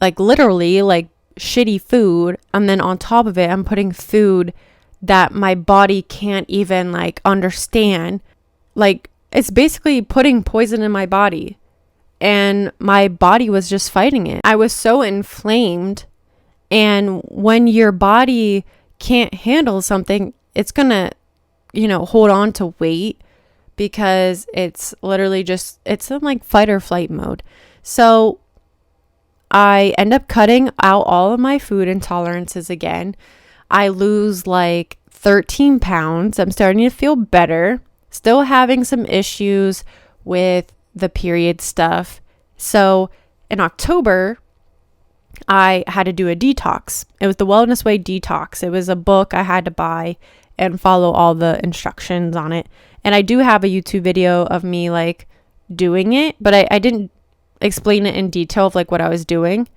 Speaker 1: like literally like shitty food. And then on top of it, I'm putting food that my body can't even like understand. Like it's basically putting poison in my body. And my body was just fighting it. I was so inflamed. And when your body can't handle something, it's going to, hold on to weight because it's literally just, it's in like fight or flight mode. So I end up cutting out all of my food intolerances again. I lose like 13 pounds. I'm starting to feel better. Still having some issues with the period stuff. So in October, I had to do a detox. It was the Wellness Way Detox. It was a book I had to buy and follow all the instructions on it. And I do have a YouTube video of me like doing it, but I didn't explain it in detail of like what I was doing.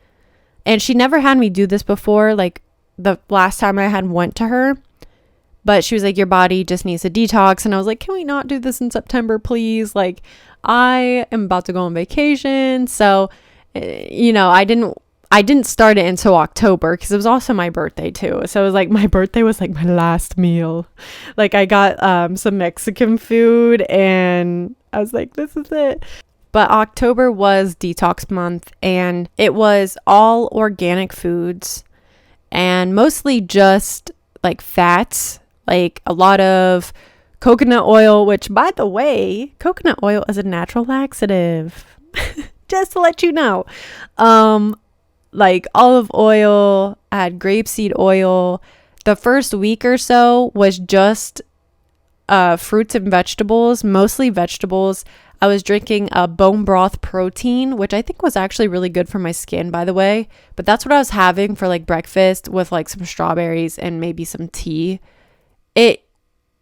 Speaker 1: And she never had me do this before, like the last time I had went to her. But she was like, your body just needs a detox. And I was like, can we not do this in September, please? Like, I am about to go on vacation. So, I didn't start it until October because it was also my birthday too. So it was like my birthday was like my last meal. Like I got some Mexican food and I was like, this is it. But October was detox month and it was all organic foods and mostly just like fats, like a lot of coconut oil, which by the way, coconut oil is a natural laxative. Just to let you know. Like olive oil, I had grapeseed oil. The first week or so was just fruits and vegetables, mostly vegetables. I was drinking a bone broth protein, which I think was actually really good for my skin, by the way. But that's what I was having for like breakfast with like some strawberries and maybe some tea. It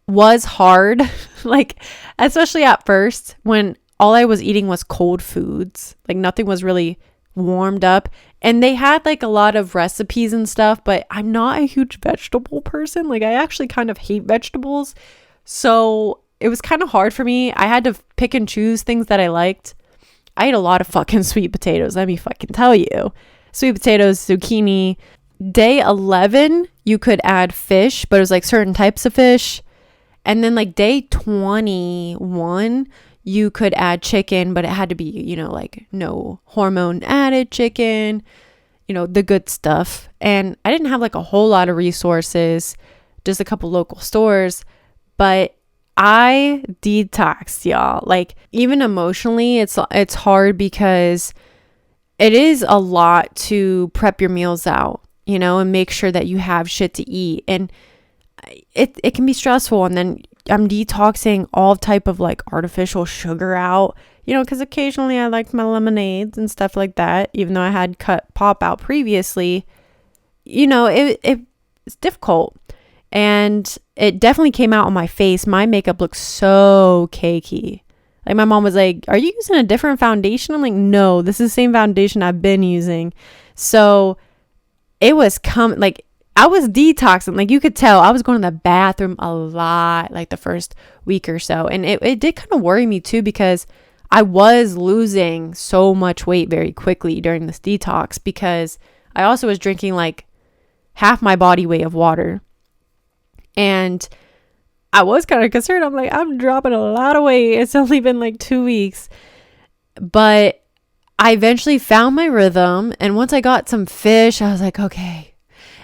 Speaker 1: was hard, like especially at first when all I was eating was cold foods. Like nothing was really warmed up. And they had like a lot of recipes and stuff, but I'm not a huge vegetable person. Like I actually kind of hate vegetables. So it was kind of hard for me. I had to pick and choose things that I liked. I ate a lot of fucking sweet potatoes. Let me fucking tell you. Sweet potatoes, zucchini. Day 11, you could add fish, but it was like certain types of fish. And then like day 21, you could add chicken, but it had to be, like no hormone added chicken, the good stuff. And I didn't have like a whole lot of resources, just a couple local stores, but I detoxed, y'all. Like even emotionally, it's hard because it is a lot to prep your meals out, and make sure that you have shit to eat. And it can be stressful. And then I'm detoxing all type of like artificial sugar out, because occasionally I like my lemonades and stuff like that, even though I had cut pop out previously. It's difficult. And it definitely came out on my face. My makeup looks so cakey. Like my mom was like, are you using a different foundation? I'm like, no, this is the same foundation I've been using. So it was I was detoxing. Like you could tell I was going to the bathroom a lot, like the first week or so. And it did kind of worry me too, because I was losing so much weight very quickly during this detox, because I also was drinking like half my body weight of water. And I was kind of concerned. I'm like, I'm dropping a lot of weight. It's only been like 2 weeks. But I eventually found my rhythm. And once I got some fish, I was like, okay.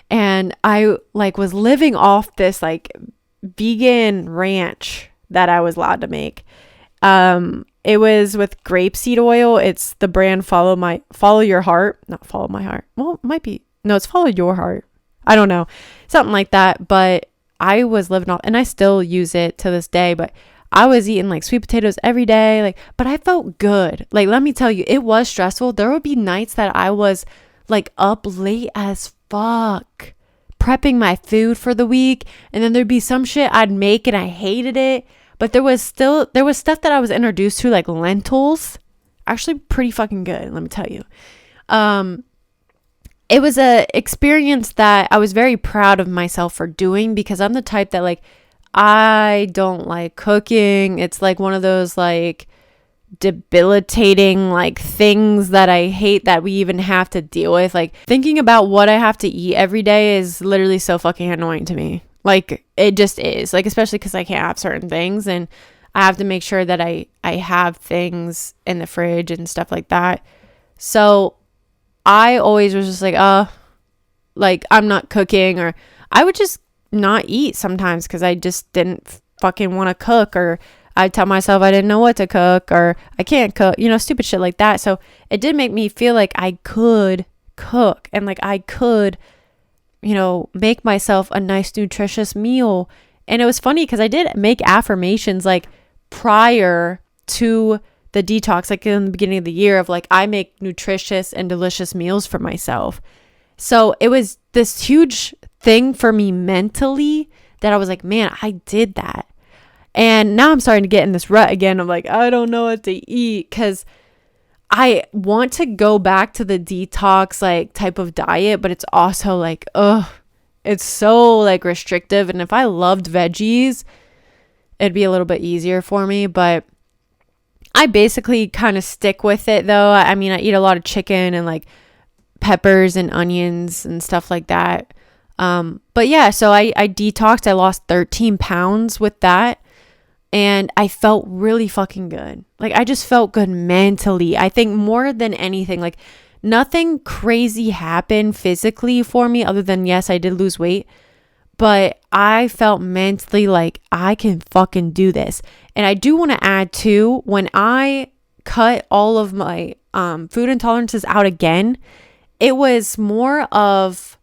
Speaker 1: And I like was living off this like vegan ranch that I was allowed to make. It was with grapeseed oil. It's the brand Follow Your Heart. Not Follow My Heart. Well, it might be. No, it's Follow Your Heart. I don't know. Something like that. But I was living off, and I still use it to this day, but I was eating like sweet potatoes every day. But I felt good. Like, let me tell you, it was stressful. There would be nights that I was like up late as fuck prepping my food for the week. And then there'd be some shit I'd make and I hated it. But there was stuff that I was introduced to, like lentils, actually pretty fucking good. Let me tell you. It was a experience that I was very proud of myself for doing, because I'm the type that like, I don't like cooking. It's like one of those like debilitating like things that I hate that we even have to deal with. Like thinking about what I have to eat every day is literally so fucking annoying to me. Like it just is, like, especially because I can't have certain things, and I have to make sure that I have things in the fridge and stuff like that. So I always was just like, like I'm not cooking, or I would just not eat sometimes because I just didn't fucking want to cook, or I'd tell myself I didn't know what to cook or I can't cook, stupid shit like that. So it did make me feel like I could cook and like I could, make myself a nice, nutritious meal. And it was funny because I did make affirmations like prior to the detox, like in the beginning of the year, of like, I make nutritious and delicious meals for myself. So it was this huge thing for me mentally that I was like, man, I did that. And now I'm starting to get in this rut again. I'm like, I don't know what to eat because I want to go back to the detox like type of diet, but it's also like, it's so like restrictive. And if I loved veggies, it'd be a little bit easier for me. But I basically kind of stick with it though. I mean, I eat a lot of chicken and like peppers and onions and stuff like that. But yeah, so I detoxed. I lost 13 pounds with that. And I felt really fucking good. Like I just felt good mentally. I think more than anything, like nothing crazy happened physically for me other than, yes, I did lose weight. But I felt mentally like I can fucking do this. And I do want to add too, when I cut all of my food intolerances out again, it was more of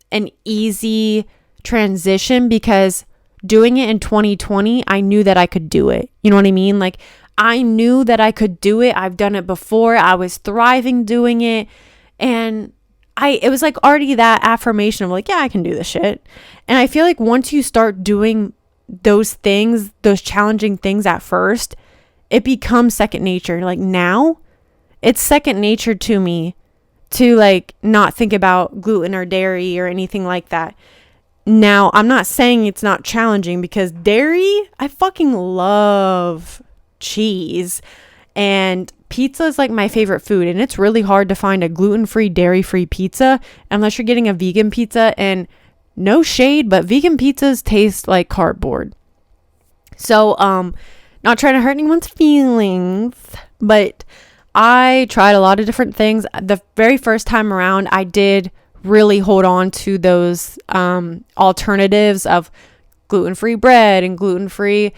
Speaker 1: an easy transition because doing it in 2020, I knew that I could do it. You know what I mean? Like I knew that I could do it. I've done it before. I was thriving doing it. And it was like already that affirmation of like, yeah, I can do this shit. And I feel like once you start doing those things, those challenging things at first, it becomes second nature. Like now it's second nature to me to like not think about gluten or dairy or anything like that. Now, I'm not saying it's not challenging because dairy, I fucking love cheese, and pizza is like my favorite food, and it's really hard to find a gluten-free, dairy-free pizza unless you're getting a vegan pizza. And no shade, but vegan pizzas taste like cardboard. So, not trying to hurt anyone's feelings, but I tried a lot of different things. The very first time around, I did really hold on to those alternatives of gluten-free bread and gluten-free,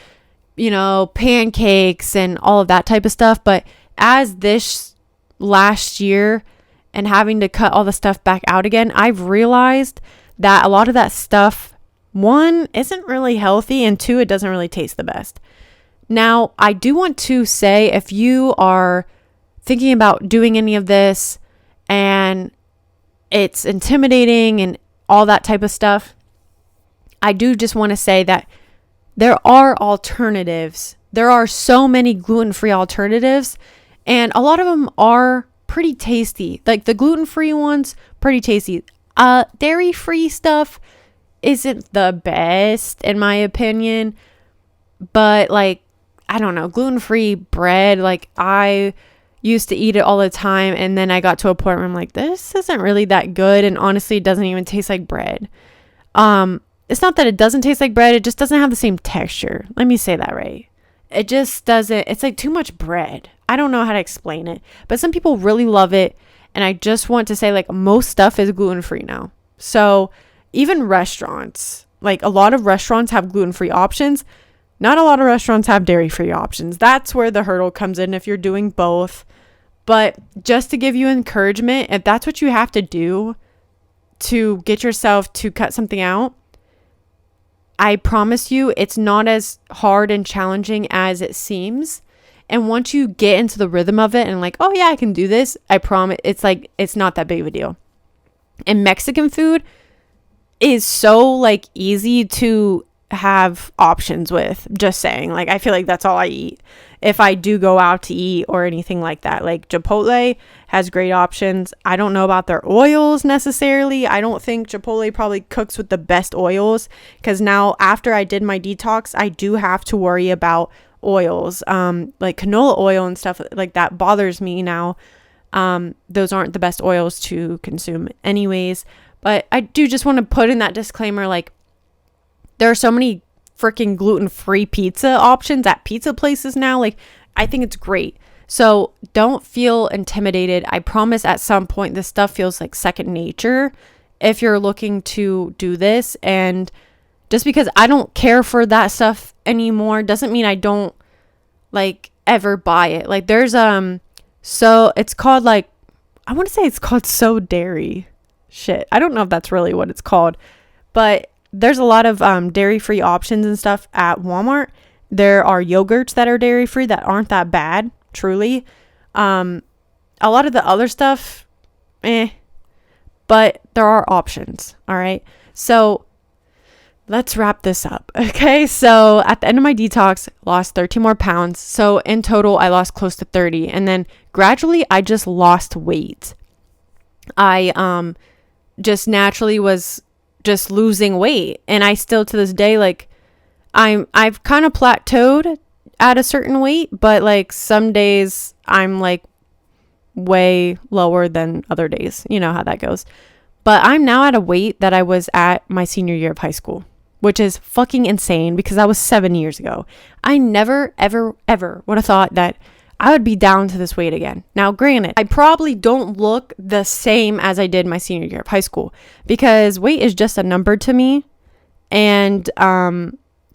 Speaker 1: pancakes and all of that type of stuff. But as this last year and having to cut all the stuff back out again, I've realized that a lot of that stuff, one, isn't really healthy, and two, it doesn't really taste the best. Now, I do want to say, if you are thinking about doing any of this and it's intimidating and all that type of stuff, I do just want to say that there are alternatives. There are so many gluten-free alternatives, and a lot of them are pretty tasty. Like the gluten-free ones, pretty tasty. Dairy-free stuff isn't the best in my opinion, but like, I don't know, gluten-free bread, like I used to eat it all the time, and then I got to a point where I'm like, this isn't really that good, and honestly it doesn't even taste like bread. It's not that it doesn't taste like bread, it just doesn't have the same texture. Let me say that right. It just doesn't, it's like too much bread. I don't know how to explain it, but some people really love it, and I just want to say, like, most stuff is gluten-free now. So even restaurants, like a lot of restaurants have gluten-free options. Not a lot of restaurants have dairy-free options. That's where the hurdle comes in if you're doing both. But just to give you encouragement, if that's what you have to do to get yourself to cut something out, I promise you it's not as hard and challenging as it seems. And once you get into the rhythm of it and like, oh yeah, I can do this, I promise it's like, it's not that big of a deal. And Mexican food is so like easy to have options with, just saying. Like, I feel like that's all I eat if I do go out to eat or anything like that. Like Chipotle has great options. I don't know about their oils necessarily. I don't think Chipotle probably cooks with the best oils, because now after I did my detox, I do have to worry about oils, like canola oil and stuff like that bothers me now. Those aren't the best oils to consume anyways. But I do just want to put in that disclaimer, like, there are so many freaking gluten-free pizza options at pizza places now. Like, I think it's great. So don't feel intimidated. I promise at some point this stuff feels like second nature if you're looking to do this. And just because I don't care for that stuff anymore doesn't mean I don't like ever buy it. Like there's so it's called like, I want to say it's called So Dairy. Shit, I don't know if that's really what it's called, but there's a lot of dairy free options and stuff at Walmart. There are yogurts that are dairy free that aren't that bad, truly. A lot of the other stuff, but there are options. All right, so let's wrap this up. Okay, so at the end of my detox, lost 13 more pounds. So in total, I lost close to 30, and then gradually I just lost weight. I just naturally was just losing weight, and I still to this day, like, I've kind of plateaued at a certain weight, but like some days I'm like way lower than other days. You know how that goes. But I'm now at a weight that I was at my senior year of high school, which is fucking insane because that was 7 years ago. I never, ever, ever would have thought that I would be down to this weight again. Now, granted, I probably don't look the same as I did my senior year of high school because weight is just a number to me. And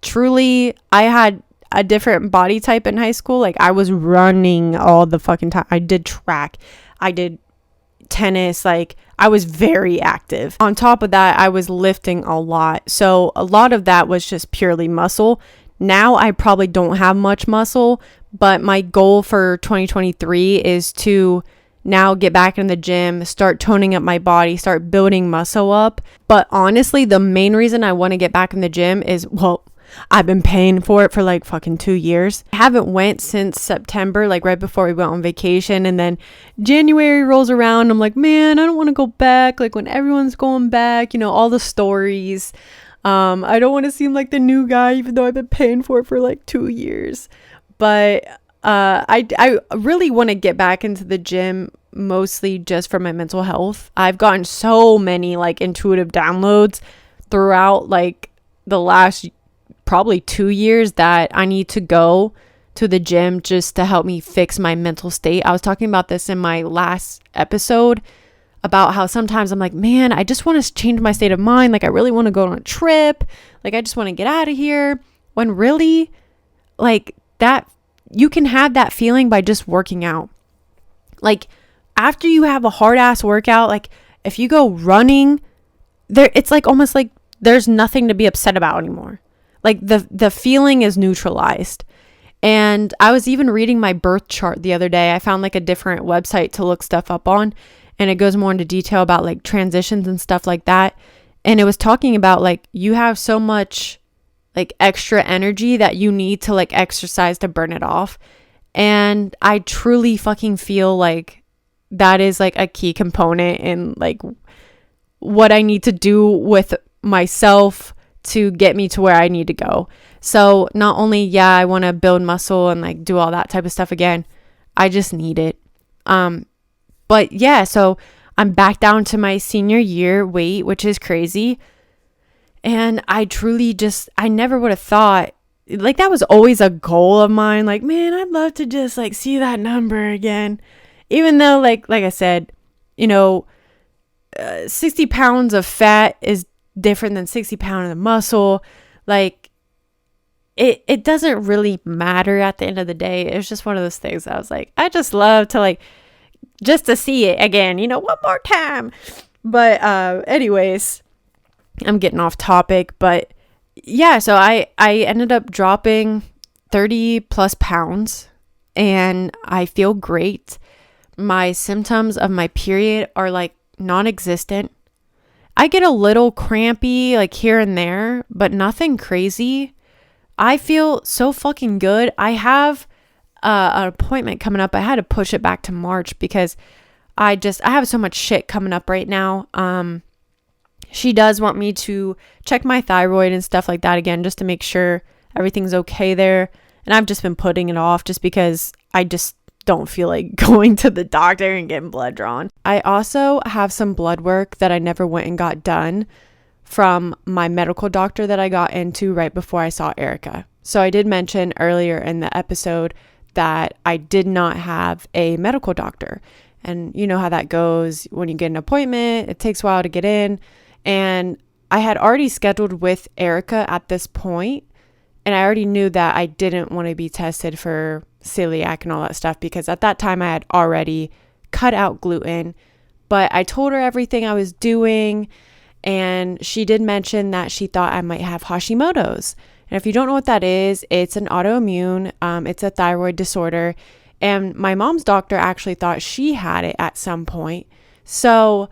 Speaker 1: truly, I had a different body type in high school. Like, I was running all the fucking time. I did track. I did tennis. Like, I was very active. On top of that, I was lifting a lot. So a lot of that was just purely muscle. Now I probably don't have much muscle, but my goal for 2023 is to now get back in the gym, start toning up my body, start building muscle up. But honestly, the main reason I want to get back in the gym is, well, I've been paying for it for like fucking 2 years. I haven't went since September, like right before we went on vacation. And then January rolls around. I'm like, man, I don't want to go back. Like when everyone's going back, you know, all the stories. I don't want to seem like the new guy, even though I've been paying for it for like 2 years. But I really want to get back into the gym, mostly just for my mental health. I've gotten so many like intuitive downloads throughout like the last probably 2 years that I need to go to the gym just to help me fix my mental state. I was talking about this in my last episode about how sometimes I'm like, man, I just want to change my state of mind. Like I really want to go on a trip. Like I just want to get out of here. When really like that, you can have that feeling by just working out. Like after you have a hard ass workout, like if you go running there, it's like almost like there's nothing to be upset about anymore. Like the feeling is neutralized. And I was even reading my birth chart the other day. I found like a different website to look stuff up on, and it goes more into detail about like transitions and stuff like that. And it was talking about like you have so much like extra energy that you need to like exercise to burn it off. And I truly fucking feel like that is like a key component in like what I need to do with myself to get me to where I need to go. So not only, yeah, I want to build muscle and like do all that type of stuff again, I just need it. But yeah, so I'm back down to my senior year weight, which is crazy. And I truly just, I never would have thought, like that was always a goal of mine. Like, man, I'd love to just like see that number again. Even though like I said, you know, 60 pounds of fat is different than 60 pounds of muscle. Like it doesn't really matter at the end of the day. It's just one of those things. I was like, I just love to like, just to see it again, you know, one more time. But anyways, I'm getting off topic, but yeah, so I ended up dropping 30 plus pounds and I feel great. My symptoms of my period are like non-existent. I get a little crampy like here and there, but nothing crazy. I feel so fucking good. I have an appointment coming up. I had to push it back to March because I have so much shit coming up right now. She does want me to check my thyroid and stuff like that again, just to make sure everything's okay there. And I've just been putting it off just because I just don't feel like going to the doctor and getting blood drawn. I also have some blood work that I never went and got done from my medical doctor that I got into right before I saw Erica. So I did mention earlier in the episode that I did not have a medical doctor. And you know how that goes when you get an appointment, it takes a while to get in. And I had already scheduled with Erica at this point, And I already knew that I didn't want to be tested for celiac and all that stuff, because at that time I had already cut out gluten. But I told her everything I was doing, and she did mention that she thought I might have Hashimoto's. And if you don't know what that is, it's an autoimmune, it's a thyroid disorder. And my mom's doctor actually thought she had it at some point. So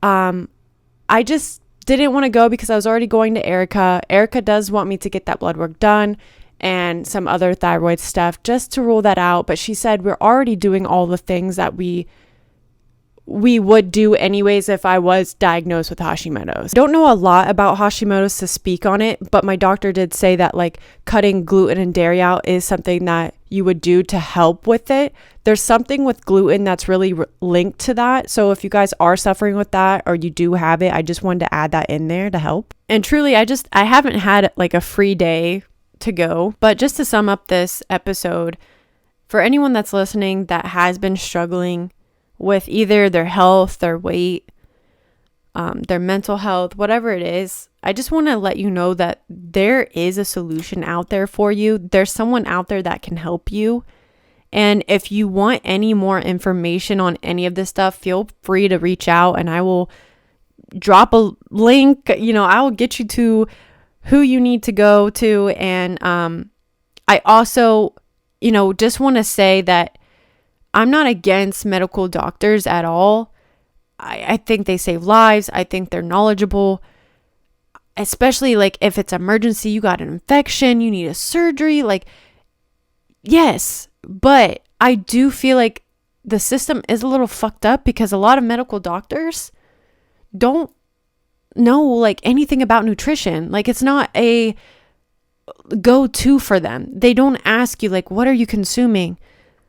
Speaker 1: I just didn't want to go because I was already going to Erica. Erica does want me to get that blood work done and some other thyroid stuff just to rule that out. But she said we're already doing all the things that we would do anyways if I was diagnosed with Hashimoto's. I don't know a lot about Hashimoto's to speak on it, but my doctor did say that like cutting gluten and dairy out is something that you would do to help with it. There's something with gluten that's really linked to that. So if you guys are suffering with that or you do have it, I just wanted to add that in there to help. And truly, I haven't had like a free day to go. But just to sum up this episode, for anyone that's listening that has been struggling with either their health, their weight, their mental health, whatever it is, I just want to let you know that there is a solution out there for you. There's someone out there that can help you. And if you want any more information on any of this stuff, feel free to reach out and I will drop a link. I will get you to who you need to go to. And I also, just want to say that I'm not against medical doctors at all. I think they save lives. I think they're knowledgeable, especially like if it's emergency, you got an infection, you need a surgery, like, yes, but I do feel like the system is a little fucked up because a lot of medical doctors don't know like anything about nutrition. Like it's not a go-to for them. They don't ask you like, what are you consuming?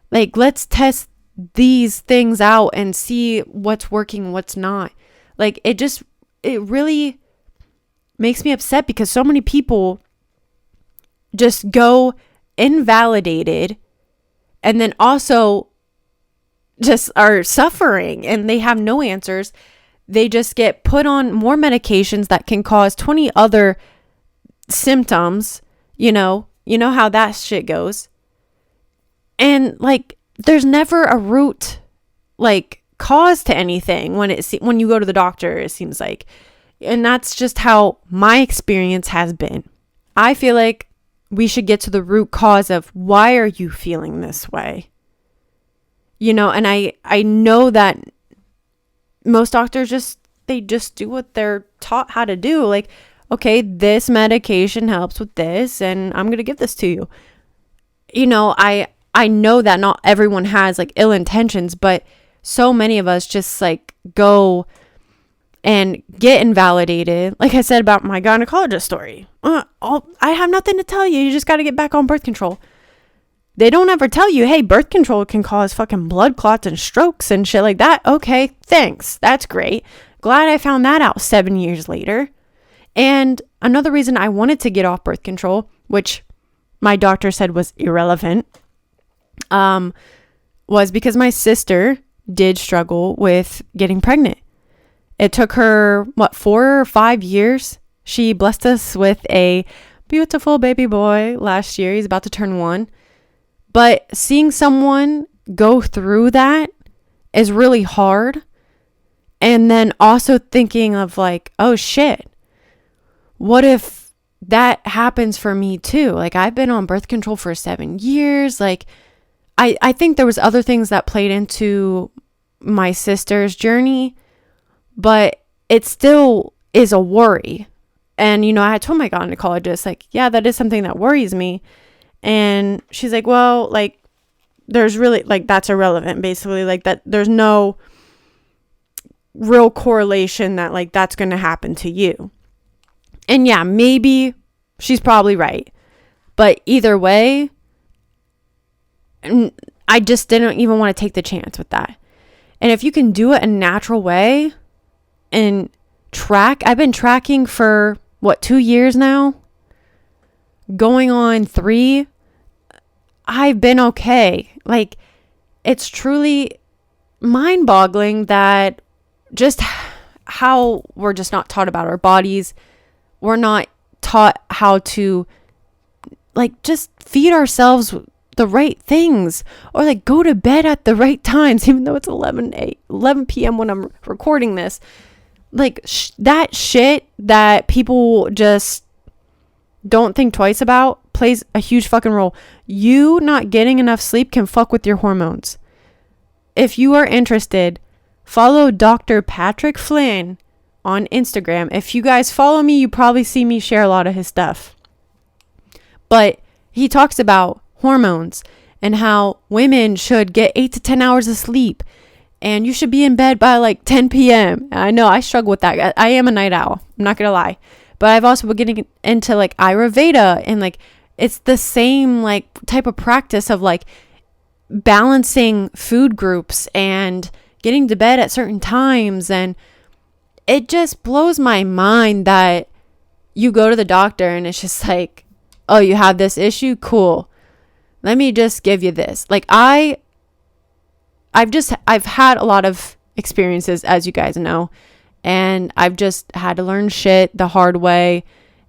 Speaker 1: Like, let's test these things out and see what's working, what's not. Like, it really makes me upset because so many people just go invalidated and then also just are suffering and they have no answers. They just get put on more medications that can cause 20 other symptoms. You know how that shit goes. And like, there's never a root like cause to anything when you go to the doctor, it seems like. And that's just how my experience has been. I feel like we should get to the root cause of why are you feeling this way? And I know that most doctors just do what they're taught how to do. Like, okay, this medication helps with this and I'm going to give this to you. I know that not everyone has like ill intentions, but so many of us just like go and get invalidated. Like I said about my gynecologist story. I have nothing to tell you. You just got to get back on birth control. They don't ever tell you, hey, birth control can cause fucking blood clots and strokes and shit like that. Okay, thanks. That's great. Glad I found that out 7 years later. And another reason I wanted to get off birth control, which my doctor said was irrelevant, was because my sister did struggle with getting pregnant. It took her, 4 or 5 years? She blessed us with a beautiful baby boy last year. He's about to turn 1. But seeing someone go through that is really hard. And then also thinking of like, oh shit, what if that happens for me too? Like I've been on birth control for 7 years. Like I think there was other things that played into my sister's journey, but it still is a worry. And, I had told my gynecologist, like, yeah, that is something that worries me. And she's like, well, like, there's really, like, that's irrelevant, basically. Like, that there's no real correlation that, like, that's going to happen to you. And yeah, maybe she's probably right. But either way, I just didn't even want to take the chance with that. And if you can do it a natural way and I've been tracking for 2 years now, going on 3, I've been okay. Like, it's truly mind-boggling that just how we're just not taught about our bodies. We're not taught how to like just feed ourselves the right things, or like go to bed at the right times, even though it's 11 p.m. when I'm recording this. Like that shit that people just don't think twice about plays a huge fucking role. You not getting enough sleep can fuck with your hormones. If you are interested, follow Dr. Patrick Flynn on Instagram. If you guys follow me, you probably see me share a lot of his stuff. But he talks about hormones and how women should get 8 to 10 hours of sleep, and you should be in bed by like 10 p.m. I know I struggle with that. I am a night owl. I'm not going to lie. But I've also been getting into like Ayurveda, and like it's the same like type of practice of like balancing food groups and getting to bed at certain times. And it just blows my mind that you go to the doctor and it's just like, oh, you have this issue? Cool. Let me just give you this. Like I've had a lot of experiences, as you guys know, and I've just had to learn shit the hard way.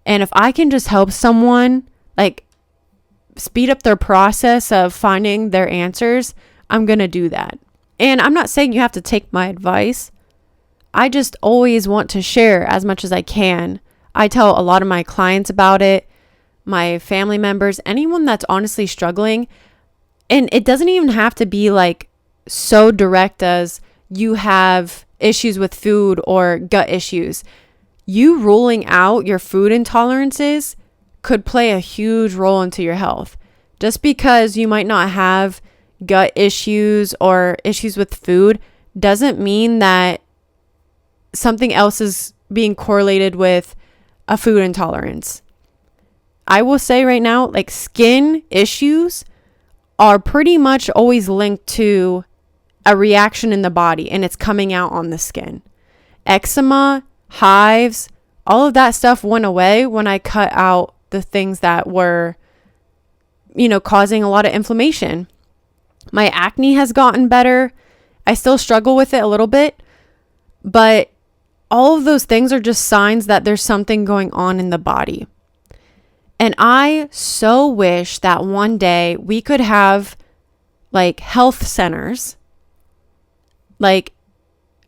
Speaker 1: And if I can just help someone like speed up their process of finding their answers, I'm going to do that. And I'm not saying you have to take my advice. I just always want to share as much as I can. I tell a lot of my clients about it, my family members, anyone that's honestly struggling. And it doesn't even have to be like so direct as you have issues with food or gut issues. You ruling out your food intolerances could play a huge role into your health. Just because you might not have gut issues or issues with food doesn't mean that something else is being correlated with a food intolerance. I will say right now, like skin issues are pretty much always linked to a reaction in the body, and it's coming out on the skin. Eczema, hives, all of that stuff went away when I cut out the things that were, causing a lot of inflammation. My acne has gotten better. I still struggle with it a little bit, but all of those things are just signs that there's something going on in the body. And I so wish that one day we could have like health centers, like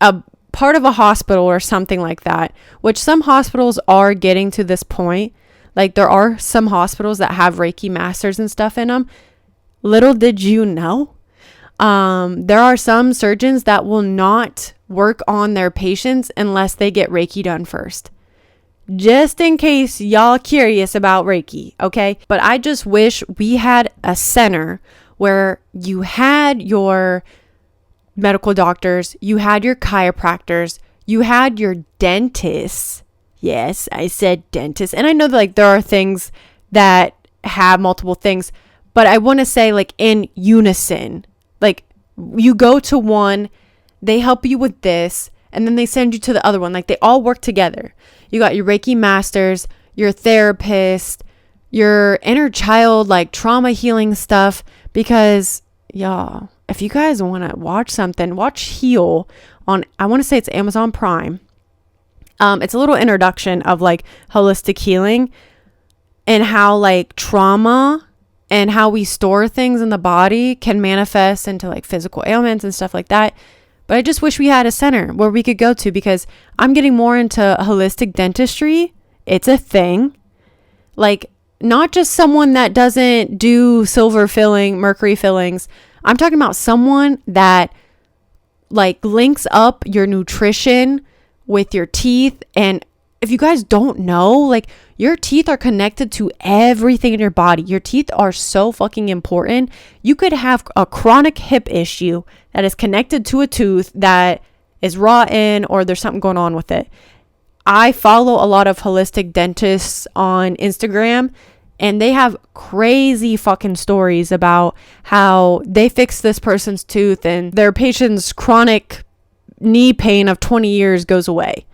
Speaker 1: a part of a hospital or something like that, which some hospitals are getting to this point. Like there are some hospitals that have Reiki masters and stuff in them. Little did you know, there are some surgeons that will not work on their patients unless they get Reiki done first. Just in case y'all curious about Reiki, okay? But I just wish we had a center where you had your medical doctors, you had your chiropractors, you had your dentists. Yes, I said dentists. And I know that like there are things that have multiple things, but I want to say like in unison. Like you go to one, they help you with this, and then they send you to the other one. Like they all work together. You got your Reiki masters, your therapist, your inner child, like trauma healing stuff. Because y'all, if you guys want to watch something, watch Heal on, I want to say it's Amazon Prime. It's a little introduction of like holistic healing and how like trauma and how we store things in the body can manifest into like physical ailments and stuff like that. But I just wish we had a center where we could go to, because I'm getting more into holistic dentistry. It's a thing. Like not just someone that doesn't do silver filling, mercury fillings. I'm talking about someone that like links up your nutrition with your teeth. And if you guys don't know, like your teeth are connected to everything in your body. Your teeth are so fucking important. You could have a chronic hip issue that is connected to a tooth that is rotten, or there's something going on with it. I follow a lot of holistic dentists on Instagram, and they have crazy fucking stories about how they fixed this person's tooth and their patient's chronic knee pain of 20 years goes away.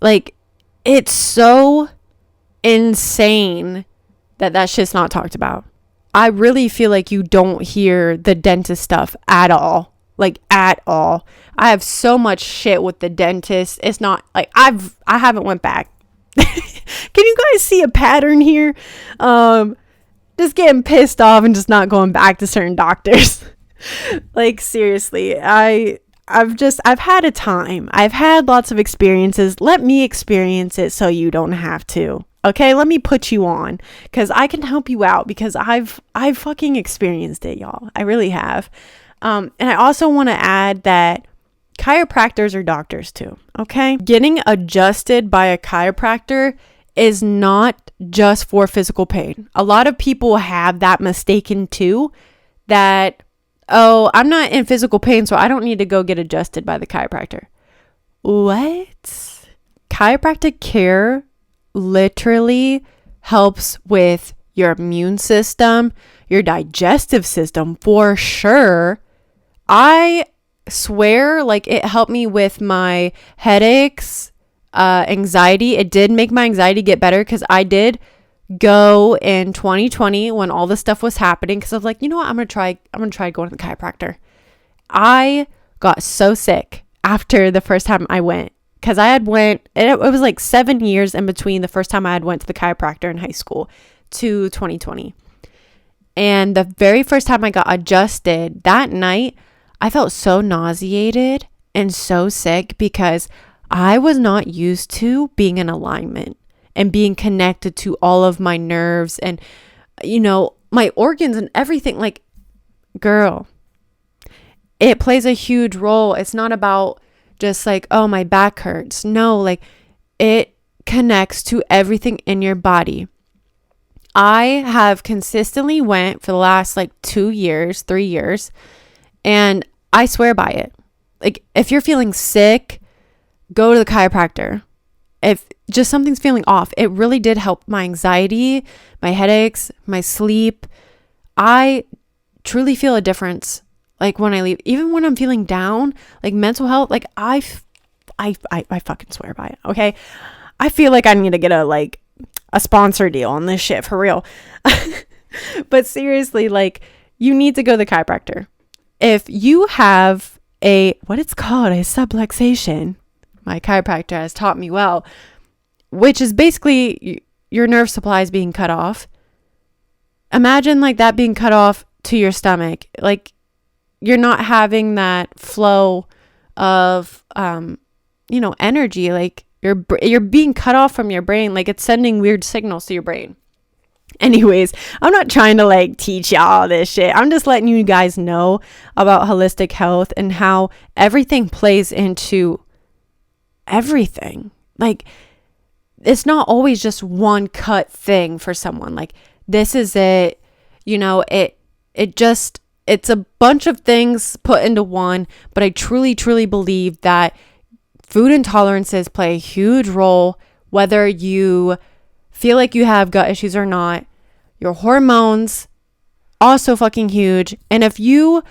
Speaker 1: Like, it's so insane that shit's not talked about. I really feel like you don't hear the dentist stuff at all. Like at all. I have so much shit with the dentist. It's not like I haven't went back. Can you guys see a pattern here? just getting pissed off and just not going back to certain doctors. Like, seriously, I've had a time. I've had lots of experiences. Let me experience it so you don't have to. Okay, let me put you on, because I can help you out, because I've fucking experienced it, y'all. I really have. And I also want to add that chiropractors are doctors too. Okay, getting adjusted by a chiropractor is not just for physical pain. A lot of people have that mistaken too, that, oh, I'm not in physical pain, so I don't need to go get adjusted by the chiropractor. What? Chiropractic care literally helps with your immune system, your digestive system for sure. I swear, like, it helped me with my headaches, anxiety. It did make my anxiety get better, because I did go in 2020 when all this stuff was happening, because I was like, you know what, I'm gonna try going to the chiropractor. I got so sick after the first time I went, because I had it was like 7 years in between the first time I had went to the chiropractor in high school to 2020. And the very first time I got adjusted, that night I felt so nauseated and so sick, because I was not used to being in alignment and being connected to all of my nerves and, you know, my organs and everything. Like, girl, it plays a huge role. It's not about just like, oh, my back hurts. No, like, it connects to everything in your body. I have consistently went for the last like 3 years, and I swear by it. Like, if you're feeling sick, go to the chiropractor. If just something's feeling off, it really did help my anxiety, my headaches, my sleep. I truly feel a difference. Like, when I leave, even when I'm feeling down, like mental health, like I fucking swear by it. Okay. I feel like I need to get a sponsor deal on this shit for real. But seriously, like, you need to go to the chiropractor. If you have what it's called, a subluxation, my chiropractor has taught me well, which is basically your nerve supply is being cut off. Imagine like that being cut off to your stomach. Like, you're not having that flow of, energy. Like, you're being cut off from your brain. Like, it's sending weird signals to your brain. Anyways, I'm not trying to like teach y'all this shit. I'm just letting you guys know about holistic health and how everything plays into everything. Like, it's not always just one cut thing for someone. Like, this is it, it's a bunch of things put into one. But I truly, truly believe that food intolerances play a huge role, whether you feel like you have gut issues or not. Your hormones, also fucking huge. And if you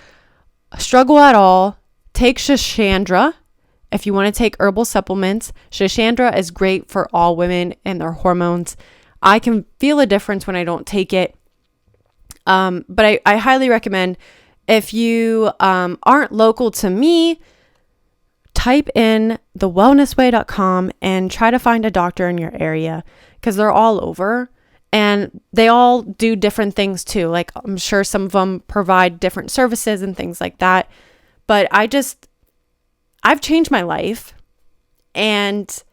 Speaker 1: struggle at all, take Shishandra. If you want to take herbal supplements, Shishandra is great for all women and their hormones. I can feel a difference when I don't take it. But I highly recommend, if you aren't local to me, type in thewellnessway.com and try to find a doctor in your area, because they're all over and they all do different things too. Like, I'm sure some of them provide different services and things like that. But I've changed my life, and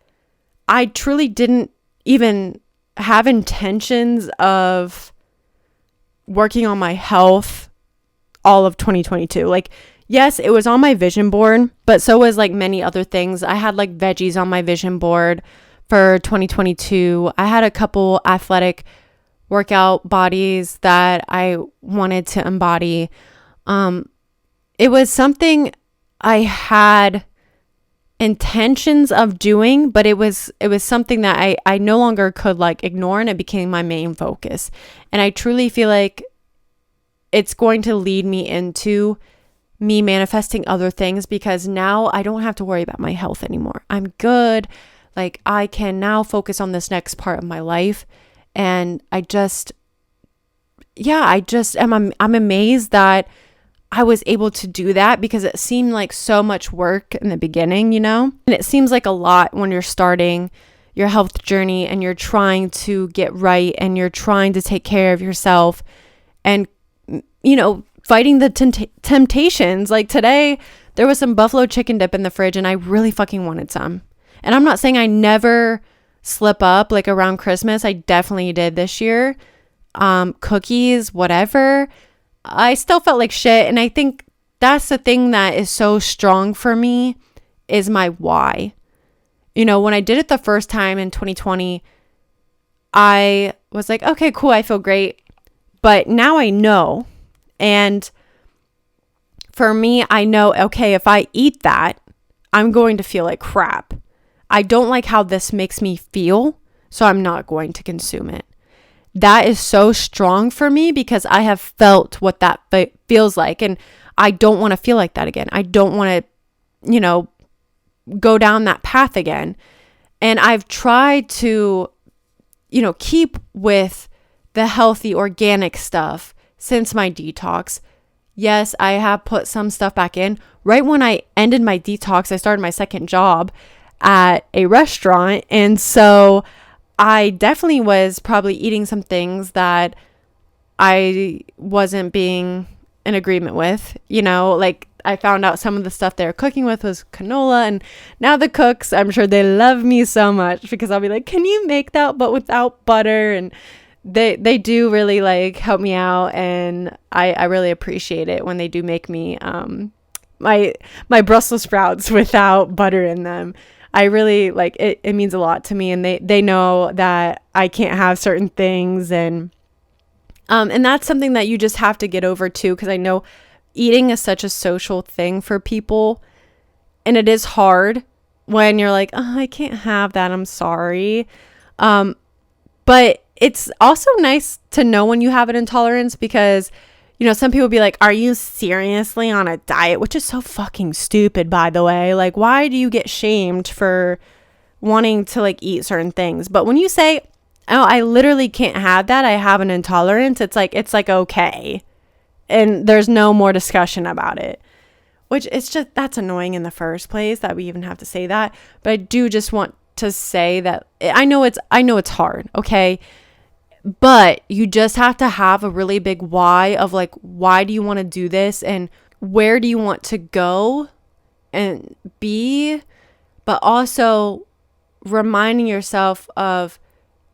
Speaker 1: I truly didn't even have intentions of working on my health all of 2022. Like, yes, it was on my vision board, but so was like many other things. I had like veggies on my vision board for 2022. I had a couple athletic workout bodies that I wanted to embody. It was something I had intentions of doing, but it was something that I no longer could like ignore, and it became my main focus. And I truly feel like it's going to lead me into me manifesting other things, because now I don't have to worry about my health anymore. I'm good. Like, I can now focus on this next part of my life. And I'm amazed that I was able to do that, because it seemed like so much work in the beginning, and it seems like a lot when you're starting your health journey and you're trying to get right and you're trying to take care of yourself and, fighting the temptations. Like today, there was some buffalo chicken dip in the fridge and I really fucking wanted some. And I'm not saying I never slip up like around Christmas. I definitely did this year. Cookies, whatever. I still felt like shit. And I think that's the thing that is so strong for me is my why. When I did it the first time in 2020, I was like, okay, cool. I feel great. But now I know. And for me, I know, okay, if I eat that, I'm going to feel like crap. I don't like how this makes me feel, so I'm not going to consume it. That is so strong for me because I have felt what that feels like. And I don't want to feel like that again. I don't want to, go down that path again. And I've tried to, keep with the healthy organic stuff since my detox. Yes, I have put some stuff back in. Right when I ended my detox, I started my second job at a restaurant. And so I definitely was probably eating some things that I wasn't being in agreement with, like I found out some of the stuff they were cooking with was canola. And now the cooks, I'm sure they love me so much because I'll be like, can you make that but without butter? And they do really like help me out, and I really appreciate it when they do make me my Brussels sprouts without butter in them. I really like it. It means a lot to me, and they know that I can't have certain things, and that's something that you just have to get over too, because I know eating is such a social thing for people, and it is hard when you're like, oh, I can't have that, I'm sorry. But it's also nice to know when you have an intolerance, because some people be like, are you seriously on a diet? Which is so fucking stupid, by the way. Like, why do you get shamed for wanting to like eat certain things? But when you say, oh, I literally can't have that, I have an intolerance, it's like okay. And there's no more discussion about it, which it's just, that's annoying in the first place that we even have to say that. But I do just want to say that I know it's hard. Okay. But you just have to have a really big why of like, why do you want to do this and where do you want to go and be, but also reminding yourself of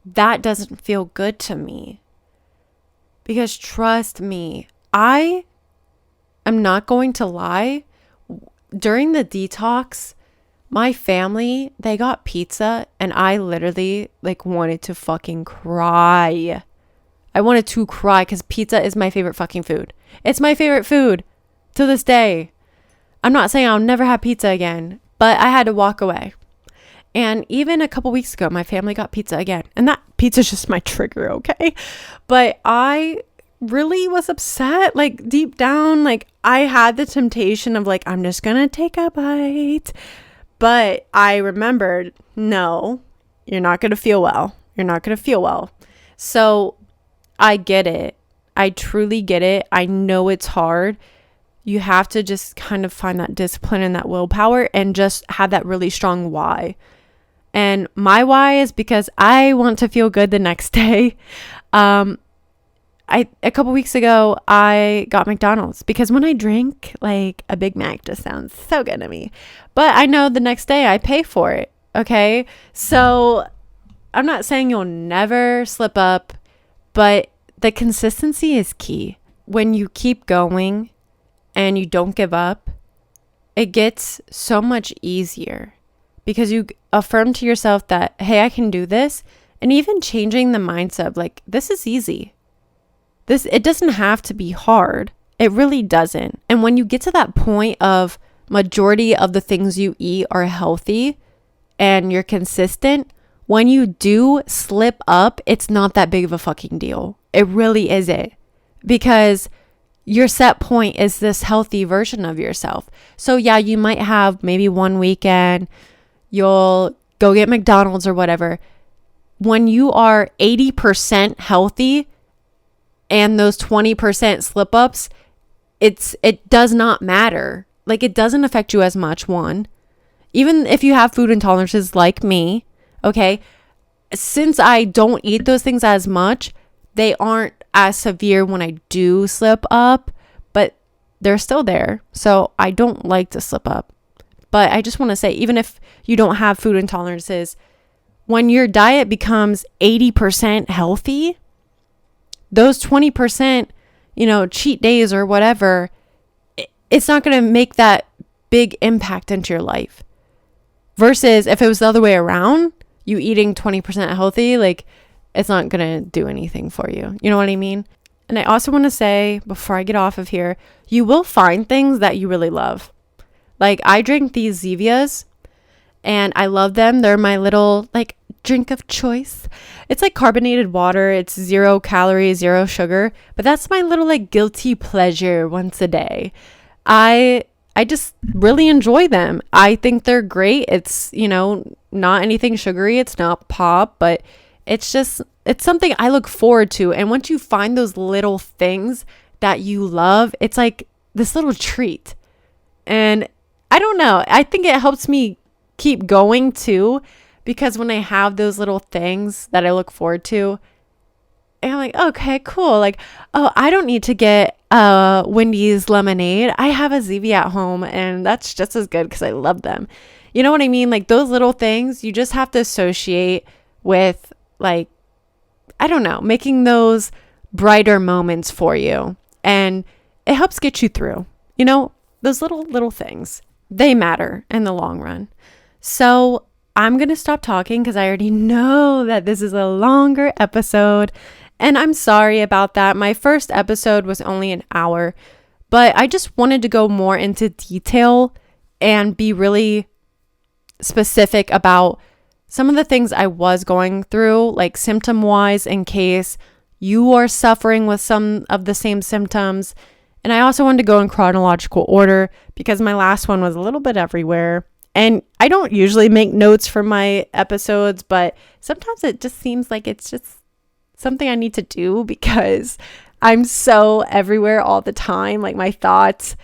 Speaker 1: that doesn't feel good to me. Because trust me, I am not going to lie. During the detox, my family, they got pizza and I literally like wanted to fucking cry. I wanted to cry because pizza is my favorite fucking food. It's my favorite food to this day. I'm not saying I'll never have pizza again, but I had to walk away. And even a couple weeks ago, my family got pizza again. And that pizza's just my trigger, okay? But I really was upset, like deep down, like I had the temptation of like, I'm just gonna take a bite. But I remembered, no, you're not going to feel well. You're not going to feel well. So I get it. I truly get it. I know it's hard. You have to just kind of find that discipline and that willpower and just have that really strong why. And my why is because I want to feel good the next day. A couple weeks ago, I got McDonald's because when I drink, like a Big Mac just sounds so good to me. But I know the next day I pay for it. Okay. So I'm not saying you'll never slip up, but the consistency is key. When you keep going and you don't give up, it gets so much easier because you affirm to yourself that, hey, I can do this. And even changing the mindset of like, this is easy. It doesn't have to be hard. It really doesn't. And when you get to that point of majority of the things you eat are healthy and you're consistent, when you do slip up, it's not that big of a fucking deal. It really isn't, because your set point is this healthy version of yourself. So yeah, you might have maybe one weekend, you'll go get McDonald's or whatever. When you are 80% healthy, and those 20% slip ups, it does not matter. Like, it doesn't affect you as much. One, even if you have food intolerances like me, Okay. Since I don't eat those things as much, they aren't as severe when I do slip up, but they're still there. So I don't like to slip up. But I just want to say, even if you don't have food intolerances, when your diet becomes 80% healthy, those 20%, cheat days or whatever, it's not going to make that big impact into your life. Versus if it was the other way around, you eating 20% healthy, like it's not going to do anything for you. You know what I mean? And I also want to say, before I get off of here, you will find things that you really love. Like I drink these Zevias and I love them. They're my little drink of choice. It's like carbonated water. It's 0 calories, 0 sugar, but that's my little guilty pleasure once a day. I just really enjoy them. I think they're great. It's, not anything sugary. It's not pop, but it's something I look forward to. And once you find those little things that you love, it's like this little treat. And I don't know. I think it helps me keep going too, because when I have those little things that I look forward to, and I'm like, okay, cool. I don't need to get Wendy's lemonade. I have a Zevia at home and that's just as good because I love them. You know what I mean? Those little things you just have to associate with I don't know, making those brighter moments for you. And it helps get you through, those little things, they matter in the long run. So I'm going to stop talking because I already know that this is a longer episode. And I'm sorry about that. My first episode was only an hour, but I just wanted to go more into detail and be really specific about some of the things I was going through, symptom wise, in case you are suffering with some of the same symptoms. And I also wanted to go in chronological order because my last one was a little bit everywhere. And I don't usually make notes for my episodes, but sometimes it just seems like it's just something I need to do because I'm so everywhere all the time, my thoughts,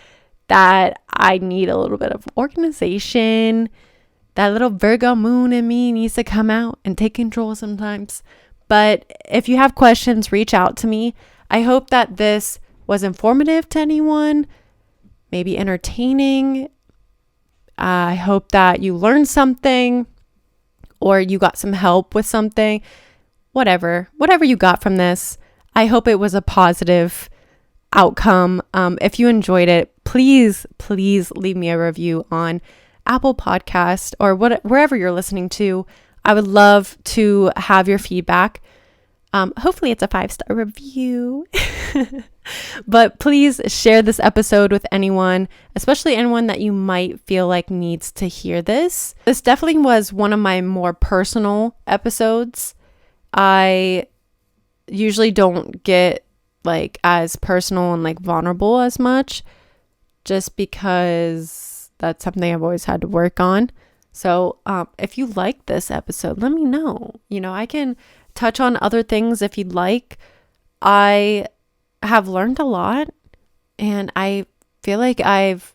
Speaker 1: that I need a little bit of organization. That little Virgo moon in me needs to come out and take control sometimes. But if you have questions, reach out to me. I hope that this was informative to anyone, maybe entertaining. I hope that you learned something or you got some help with something. Whatever you got from this, I hope it was a positive outcome. If you enjoyed it, please leave me a review on Apple Podcast or wherever you're listening to. I would love to have your feedback. Hopefully it's a 5-star review. But please share this episode with anyone, especially anyone that you might feel like needs to hear this. This definitely was one of my more personal episodes. I usually don't get as personal and vulnerable as much, just because that's something I've always had to work on. So if you like this episode, let me know. I can touch on other things if you'd like. I have learned a lot and I feel like I've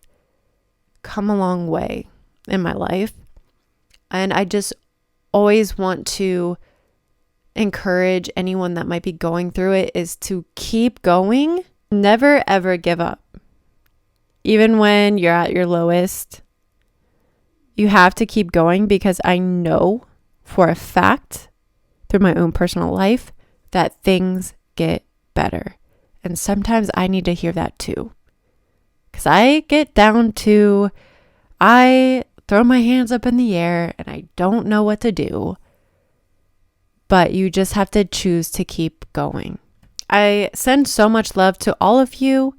Speaker 1: come a long way in my life. And I just always want to encourage anyone that might be going through it is to keep going. Never ever give up. Even when you're at your lowest, you have to keep going, because I know for a fact through my own personal life that things get better. And sometimes I need to hear that too. Because I get down to, I throw my hands up in the air and I don't know what to do. But you just have to choose to keep going. I send so much love to all of you.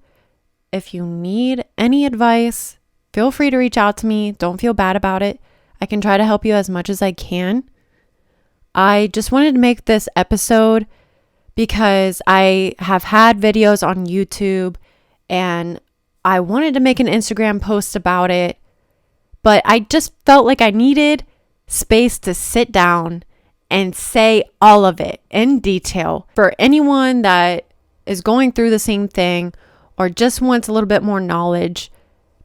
Speaker 1: If you need any advice, feel free to reach out to me. Don't feel bad about it. I can try to help you as much as I can. I just wanted to make this episode because I have had videos on YouTube and I wanted to make an Instagram post about it, but I just felt like I needed space to sit down and say all of it in detail for anyone that is going through the same thing or just wants a little bit more knowledge,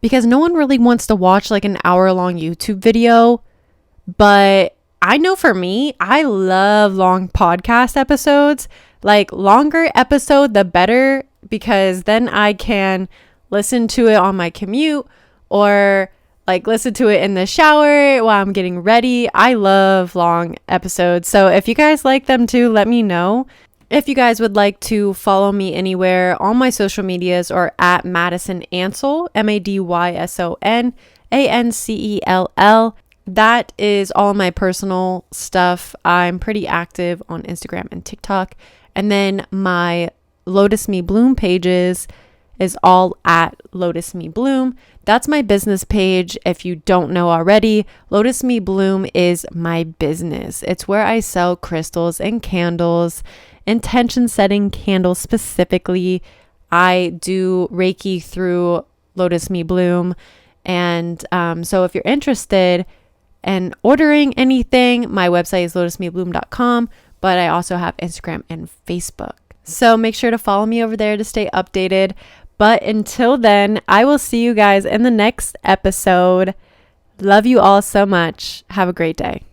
Speaker 1: because no one really wants to watch an hour-long YouTube video, but I know for me, I love long podcast episodes. Like longer episode, the better, because then I can listen to it on my commute or like listen to it in the shower while I'm getting ready. I love long episodes. So if you guys like them too, let me know. If you guys would like to follow me anywhere on my social medias or at Madison Ansell, MADYSON ANCELL. That is all my personal stuff. I'm pretty active on Instagram and TikTok. And then my Lotus Me Bloom pages is all at Lotus Me Bloom. That's my business page. If you don't know already, Lotus Me Bloom is my business. It's where I sell crystals and candles, intention setting candles specifically. I do Reiki through Lotus Me Bloom. And so if you're interested in ordering anything, my website is lotusmebloom.com, but I also have Instagram and Facebook. So make sure to follow me over there to stay updated. But until then, I will see you guys in the next episode. Love you all so much. Have a great day.